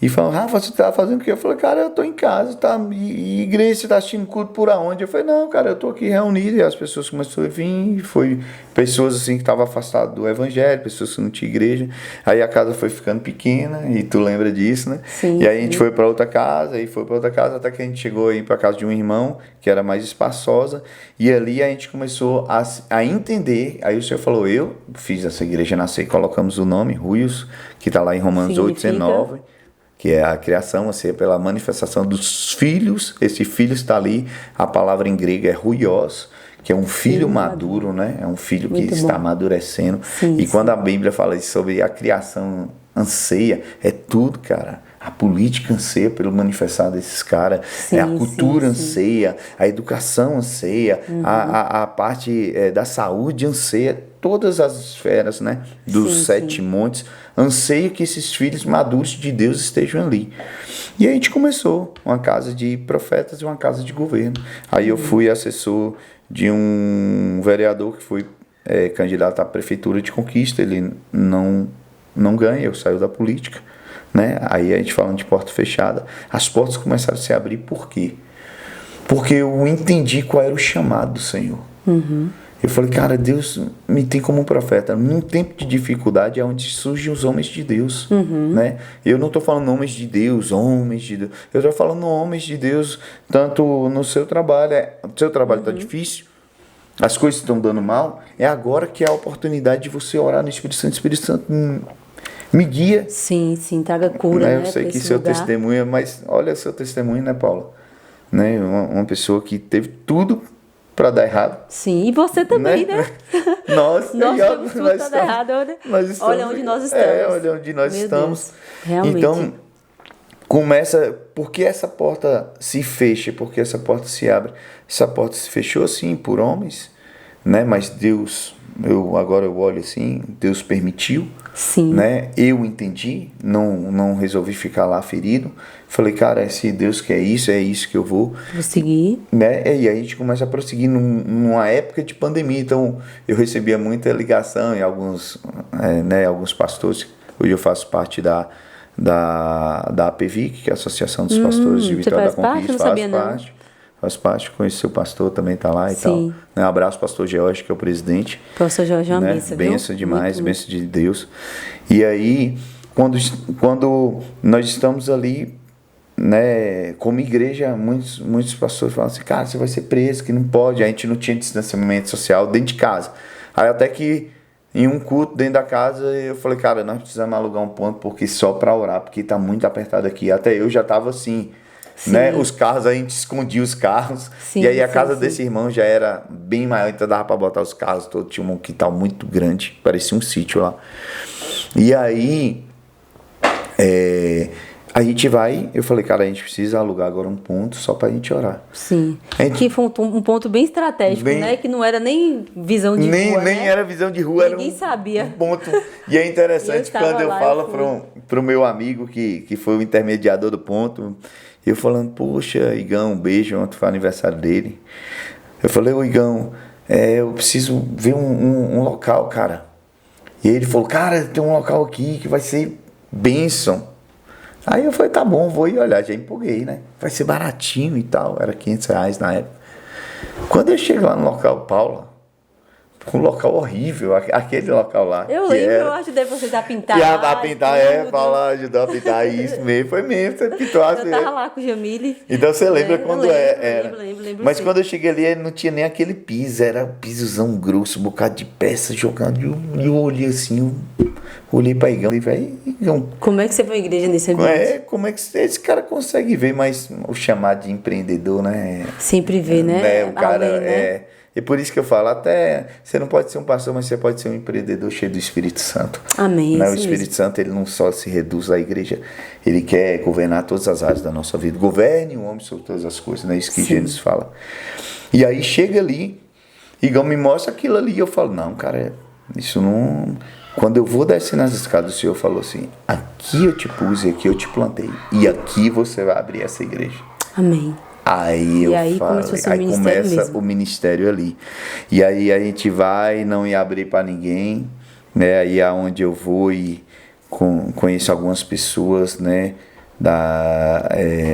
e falaram, Rafa, você tá fazendo o quê? Eu falei, cara, eu tô em casa, tá? E igreja, você tá assistindo culto por aonde? Eu falei, não, cara, eu tô aqui reunido. E as pessoas começaram a vir, foi pessoas assim que estavam afastadas do evangelho, pessoas que não tinham igreja. Aí a casa foi ficando pequena, e tu lembra disso, né? Sim, e aí a gente foi para outra casa, e foi para outra casa, até que a gente chegou aí para casa de um irmão, que era mais espaçosa, e ali a gente começou a entender. Aí o Senhor falou, eu fiz essa igreja nascer, colocamos o nome, Ruios, que está lá em Romanos 8:19, que é a criação, assim, pela manifestação dos filhos. Esse filho está ali, a palavra em grego é ruios, que é um filho maduro, né? É um filho que está amadurecendo. E quando a Bíblia fala sobre a criação anseia, é tudo, cara. A política anseia pelo manifestar desses caras, a cultura anseia, a educação anseia, a parte da saúde anseia, todas as esferas, né, dos 7 montes, anseia que esses filhos maduros de Deus estejam ali. E aí a gente começou uma casa de profetas e uma casa de governo. Aí eu fui assessor de um vereador que foi candidato à prefeitura de Conquista, ele não ganha, eu saio da política. Né? Aí a gente falando de porta fechada, as portas começaram a se abrir. Por quê? Porque eu entendi qual era o chamado do Senhor. Eu falei, cara, Deus me tem como um profeta. Num tempo de dificuldade é onde surgem os homens de Deus. Né? Eu não estou falando homens de Deus, homens de Deus. Eu estou falando homens de Deus, tanto no seu trabalho. O seu trabalho está difícil, as coisas estão dando mal. É agora que é a oportunidade de você orar no Espírito Santo. Espírito Santo me guia. Sim, traga cura, né? Eu sei que seu testemunho, mas olha seu testemunho, né, Paula? Né? Uma pessoa que teve tudo para dar errado. Sim, e você também, né? Nós temos tudo para dar errado. Olha onde nós estamos. Olha onde nós estamos. Realmente. Então, começa, porque essa porta se fecha, porque essa porta se abre. Essa porta se fechou, sim, por homens, né? Mas Deus, agora eu olho assim, Deus permitiu. Sim. Né? Eu entendi, não resolvi ficar lá ferido. Falei, cara, se Deus quer isso, é isso que eu vou seguir. Né? E aí a gente começa a prosseguir numa época de pandemia. Então eu recebia muita ligação e alguns pastores. Hoje eu faço parte da APVIC, que é a Associação dos Pastores de Vitória da Conquista. Faz parte, conheci o pastor, também está lá e tal. Um abraço, pastor George, que é o presidente. Pastor George é uma benção, viu? Benção demais, benção de Deus. E aí, quando nós estamos ali, né, como igreja, muitos pastores falam assim, cara, você vai ser preso, que não pode. A gente não tinha distanciamento social dentro de casa. Aí até que em um culto dentro da casa, eu falei, cara, nós precisamos alugar um ponto porque só para orar, porque está muito apertado aqui. Até eu já estava assim... Né? Os carros, a gente escondia os carros. E aí a casa desse irmão já era bem maior, então dava para botar os carros todos. Tinha um quintal muito grande, parecia um sítio lá. E aí a gente vai, eu falei, cara, a gente precisa alugar agora um ponto só pra gente orar. Sim. Que foi um ponto bem estratégico, né? Que não era nem visão de rua. Nem era visão de rua, ninguém sabia. Um ponto. E é interessante quando eu falo pro meu amigo que foi o intermediador do ponto. Eu falando, poxa, Igão, um beijo, ontem foi aniversário dele. Eu falei, ô Igão, eu preciso ver um local, cara. E ele falou, cara, tem um local aqui que vai ser bênção. Aí eu falei, tá bom, vou ir olhar. Já empolguei, né? Vai ser baratinho e tal, era R$500 na época. Quando eu chego lá no local, Paula, com um local horrível, aquele local lá. Eu lembro, eu ajudei vocês a pintar. E a pintar, ajudou a pintar, isso mesmo, foi mesmo, você pintou assim. Eu tava lá com o Jamile. Então você lembra quando era. Lembro. Mas quando eu cheguei ali, não tinha nem aquele piso, era um pisozão grosso, um bocado de peça jogando, e eu olhei assim, olhei pra Igão e falei, Igão, como é que você foi à igreja nesse ambiente? Como é que esse cara consegue ver, mas o chamado de empreendedor, né? Sempre vê, né? O cara além, né? E por isso que eu falo, até você não pode ser um pastor, mas você pode ser um empreendedor cheio do Espírito Santo. Amém. Né? O Espírito Santo, ele não só se reduz à igreja, ele quer governar todas as áreas da nossa vida. Governe o homem sobre todas as coisas, né? Isso que Gênesis fala. E aí chega ali, Igão me mostra aquilo ali, e eu falo, não, cara, isso não... Quando eu vou descer nas escadas, o Senhor falou assim, aqui eu te pus e aqui eu te plantei, e aqui você vai abrir essa igreja. Amém. Aí começa o ministério ali. E aí a gente vai, não ia abrir para ninguém, né? Aí é onde eu vou e conheço algumas pessoas, né?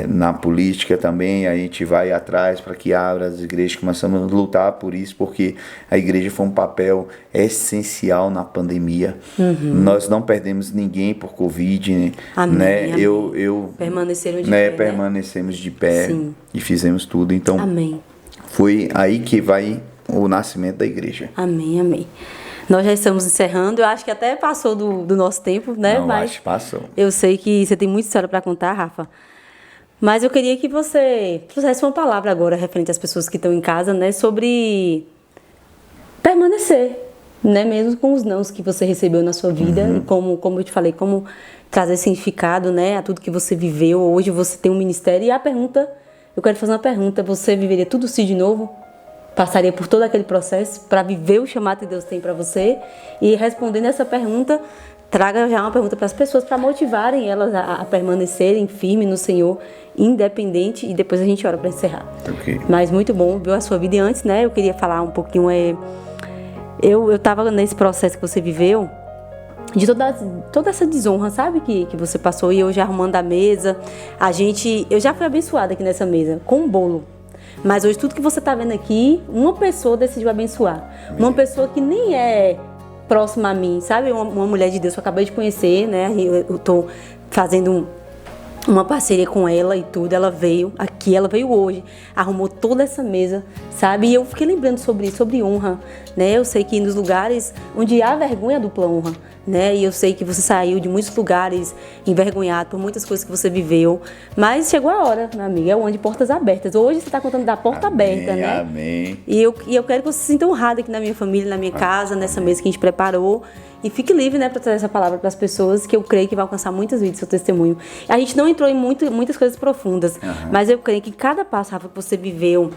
Na política também, a gente vai atrás para que abra as igrejas, começamos a lutar por isso, porque a igreja foi um papel essencial na pandemia. Nós não perdemos ninguém por Covid, né? Amém. Permaneceram de pé, permanecemos de pé. Sim. E fizemos tudo, então amém. Foi aí que vai o nascimento da igreja. Amém. Nós já estamos encerrando, eu acho que até passou do nosso tempo, né? Não, mas acho que passou. Eu sei que você tem muita história para contar, Rafa. Mas eu queria que você trouxesse uma palavra agora referente às pessoas que estão em casa, né? Sobre permanecer, né? Mesmo com os nãos que você recebeu na sua vida. E como eu te falei, como trazer significado, né? A tudo que você viveu. Hoje você tem um ministério. E a pergunta, eu quero fazer uma pergunta. Você viveria tudo isso de novo? Passaria por todo aquele processo para viver o chamado que Deus tem para você? E respondendo essa pergunta, traga já uma pergunta para as pessoas, para motivarem elas a permanecerem firmes no Senhor, independente, e depois a gente ora para encerrar. Okay. Mas muito bom ver a sua vida. E antes, né, eu queria falar um pouquinho, eu estava nesse processo que você viveu, de toda essa desonra, sabe, que você passou, e hoje arrumando a mesa, eu já fui abençoada aqui nessa mesa, com um bolo. Mas hoje tudo que você está vendo aqui, uma pessoa decidiu abençoar. Uma pessoa que nem é próxima a mim, sabe? Uma mulher de Deus que eu acabei de conhecer, né? Eu estou fazendo uma parceria com ela e tudo. Ela veio aqui, ela veio hoje, arrumou toda essa mesa, sabe? E eu fiquei lembrando sobre isso, sobre honra, né? Eu sei que nos lugares onde há vergonha, dupla honra, né? E eu sei que você saiu de muitos lugares envergonhado por muitas coisas que você viveu, mas chegou a hora, minha amiga, é o ano de portas abertas. Hoje você está contando da porta aberta, né? Amém. E eu quero que você se sinta honrado aqui na minha família, na minha casa, nessa mesa que a gente preparou. E fique livre, né, para trazer essa palavra para as pessoas, que eu creio que vai alcançar muitas vidas, seu testemunho. A gente não entrou em muitas coisas profundas, mas eu creio que cada passo, Rafa, que você viveu,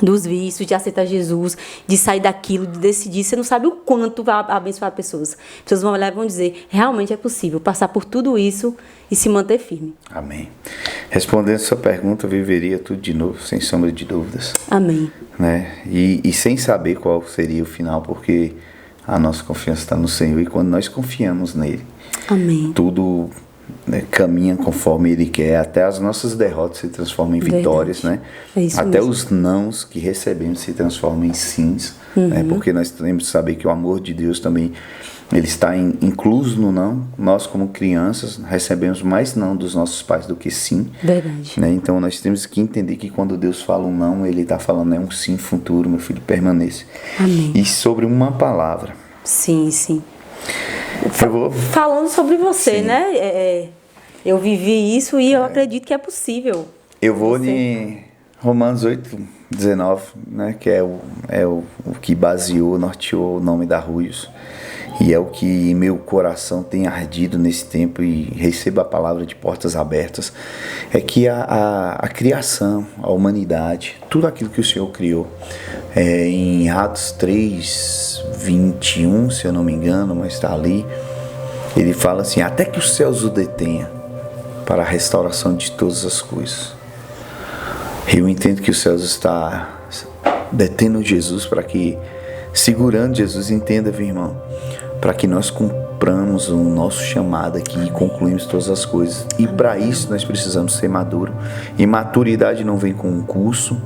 dos vícios, de aceitar Jesus, de sair daquilo, de decidir, você não sabe o quanto vai abençoar pessoas. As pessoas vão olhar e vão dizer, realmente é possível passar por tudo isso e se manter firme. Amém. Respondendo a sua pergunta, eu viveria tudo de novo, sem sombra de dúvidas. Amém. Né? E sem saber qual seria o final, porque a nossa confiança está no Senhor, e quando nós confiamos nele, amém, tudo, né, caminha conforme Ele quer, até as nossas derrotas se transformam em vitórias, né? É isso até mesmo. Os nãos que recebemos se transformam em sims, né? Porque nós temos que saber que o amor de Deus também, ele está incluso no não. Nós, como crianças, recebemos mais não dos nossos pais do que sim. Verdade. Né? Então nós temos que entender que quando Deus fala um não, Ele está falando um sim futuro, meu filho, permaneça. Amém. E sobre uma palavra. Sim. Falando sobre você, sim, né? Eu vivi isso e eu acredito que é possível. Eu vou em Romanos 8:19, né? Que é o que baseou, norteou o nome da Ruios. E é o que meu coração tem ardido nesse tempo, e recebo a palavra de portas abertas. É que a criação, a humanidade, tudo aquilo que o Senhor criou, em Atos 3:21, se eu não me engano, mas está ali, ele fala assim, até que os céus o detenha para a restauração de todas as coisas. Eu entendo que os céus está detendo Jesus para que, segurando Jesus, entenda, meu irmão, para que nós cumpramos o nosso chamado aqui e concluímos todas as coisas. E para isso nós precisamos ser maduros. E maturidade não vem com um curso,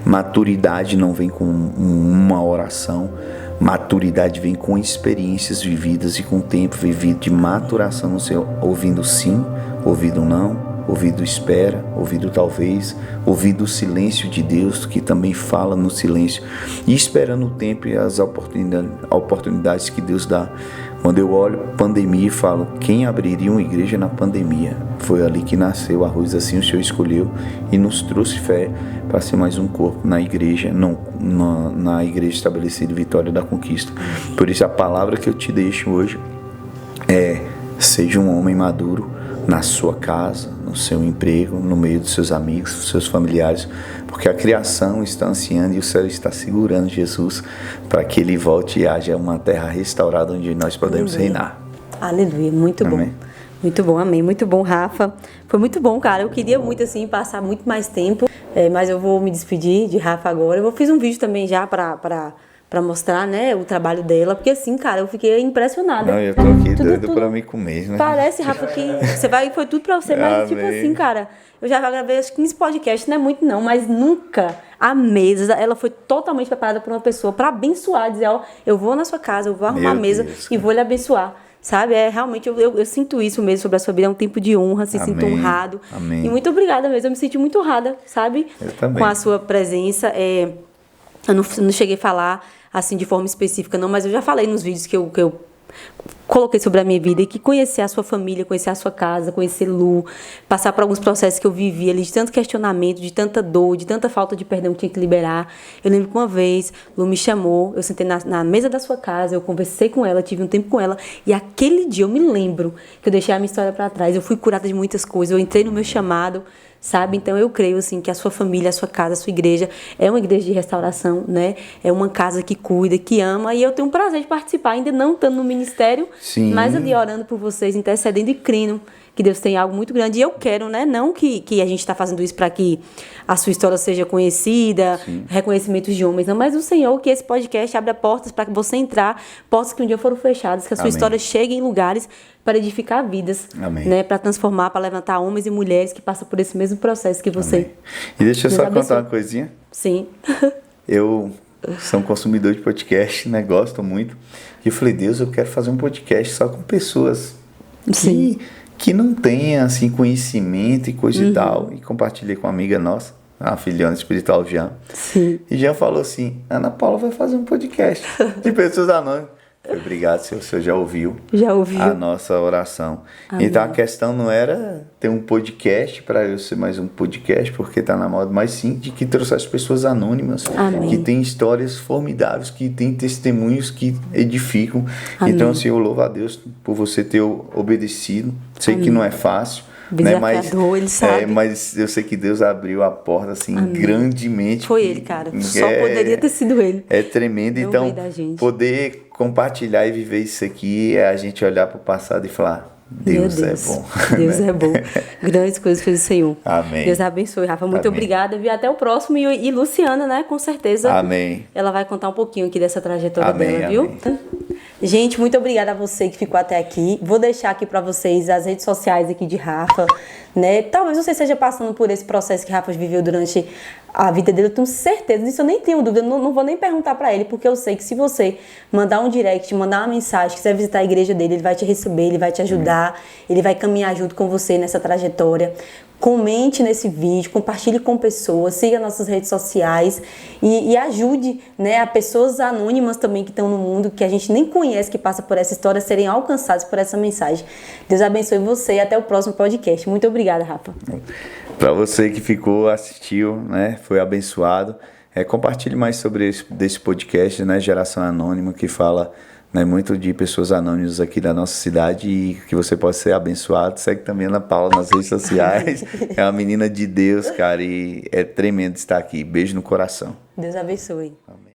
maturidade não vem com uma oração, Maturidade vem com experiências vividas e com tempo vivido de maturação no seu ouvindo sim, ouvido não, ouvido espera, ouvido talvez, ouvido o silêncio de Deus que também fala no silêncio e esperando o tempo e as oportunidades que Deus dá. Quando eu olho pandemia e falo, quem abriria uma igreja na pandemia? Foi ali que nasceu a Arroz Assim o Senhor escolheu e nos trouxe fé para ser mais um corpo na igreja, na igreja estabelecida Vitória da Conquista. Por isso a palavra que eu te deixo hoje é: seja um homem maduro na sua casa, no seu emprego, no meio dos seus amigos, dos seus familiares, porque a criação está ansiando e o céu está segurando Jesus para que ele volte e haja uma terra restaurada onde nós podemos reinar. Aleluia, muito Amém. bom. Muito bom, amém. Muito bom, Rafa. Foi muito bom, cara. Eu queria muito, assim, passar muito mais tempo, mas eu vou me despedir de Rafa agora. Eu fiz um vídeo também já para mostrar, né, o trabalho dela, porque assim, cara, eu fiquei impressionada. Não, eu tô aqui doido pra me comer, né? Parece, Rafa, que foi tudo pra você, mas tipo assim, cara, eu já gravei acho que 15 podcasts, não é muito não, mas nunca a mesa, ela foi totalmente preparada por uma pessoa pra abençoar, dizer, ó, eu vou na sua casa, eu vou arrumar a mesa e vou lhe abençoar. Sabe, realmente eu sinto isso mesmo sobre a sua vida, é um tempo de honra, se sinto honrado. Amém. E muito obrigada mesmo, eu me senti muito honrada, sabe? Eu também. Com a sua presença, eu não cheguei a falar assim de forma específica não, mas eu já falei nos vídeos que eu coloquei sobre a minha vida e que conhecer a sua família, conhecer a sua casa, conhecer Lu, passar por alguns processos que eu vivi ali, de tanto questionamento, de tanta dor, de tanta falta de perdão que tinha que liberar. Eu lembro que uma vez Lu me chamou, eu sentei na mesa da sua casa, eu conversei com ela, tive um tempo com ela e aquele dia eu me lembro que eu deixei a minha história para trás, eu fui curada de muitas coisas, eu entrei no meu chamado, sabe? Então eu creio assim que a sua família, a sua casa, a sua igreja é uma igreja de restauração, né? É uma casa que cuida, que ama, e eu tenho o prazer de participar, ainda não estando no ministério, Sim. mas ali orando por vocês, intercedendo e crendo que Deus tem algo muito grande. E eu quero, né? Não que a gente está fazendo isso para que a sua história seja conhecida, reconhecimentos de homens, não, mas o Senhor, que esse podcast abra portas para que você entrar, portas que um dia foram fechadas, que a sua história chegue em lugares para edificar vidas, né? Para transformar, para levantar homens e mulheres que passam por esse mesmo processo que você. Amém. E deixa eu só contar uma coisinha. Sim. Eu sou um consumidor de podcast, né? Gosto muito. E eu falei, Deus, eu quero fazer um podcast só com pessoas que não tenham assim, conhecimento e coisa e tal. E compartilhei com uma amiga nossa, a filhona espiritual Jean. Sim. E Jean falou assim, Ana Paula vai fazer um podcast de pessoas anônimas. Obrigado, se o senhor já ouviu a nossa oração. Amém. Então a questão não era ter um podcast para eu ser mais um podcast, porque está na moda, mas sim de que trouxe as pessoas anônimas, que têm histórias formidáveis, que têm testemunhos que edificam. Amém. Então assim, eu louvo a Deus por você ter obedecido. Sei que não é fácil. Né? Mas, ele sabe. Mas eu sei que Deus abriu a porta assim grandemente. Foi ele, cara. Só poderia ter sido ele. É tremendo. Não então, poder compartilhar e viver isso aqui é a gente olhar para o passado e falar: Deus é bom. Deus é bom. Grandes coisas fez o Senhor. Amém. Deus abençoe, Rafa. Muito obrigada. E até o próximo. E Luciana, né? Com certeza. Amém. Ela vai contar um pouquinho aqui dessa trajetória dela, viu? Amém. Gente, muito obrigada a você que ficou até aqui. Vou deixar aqui para vocês as redes sociais aqui de Rafa, né? Talvez você esteja passando por esse processo que Rafa viveu durante a vida dele. Eu tenho certeza disso, eu nem tenho dúvida. Não vou nem perguntar para ele, porque eu sei que se você mandar um direct, mandar uma mensagem, quiser visitar a igreja dele, ele vai te receber, ele vai te ajudar, ele vai caminhar junto com você nessa trajetória. Comente nesse vídeo, compartilhe com pessoas, siga nossas redes sociais e ajude, né, a pessoas anônimas também que estão no mundo, que a gente nem conhece, que passa por essa história, serem alcançados por essa mensagem. Deus abençoe você e até o próximo podcast. Muito obrigada, Rafa. Para você que ficou, assistiu, né, foi abençoado, compartilhe mais sobre desse podcast, né, Geração Anônima, que fala, né, muito de pessoas anônimas aqui da nossa cidade e que você possa ser abençoado. Segue também a Ana Paula nas redes sociais. É uma menina de Deus, cara, e é tremendo estar aqui. Beijo no coração. Deus abençoe. Amém.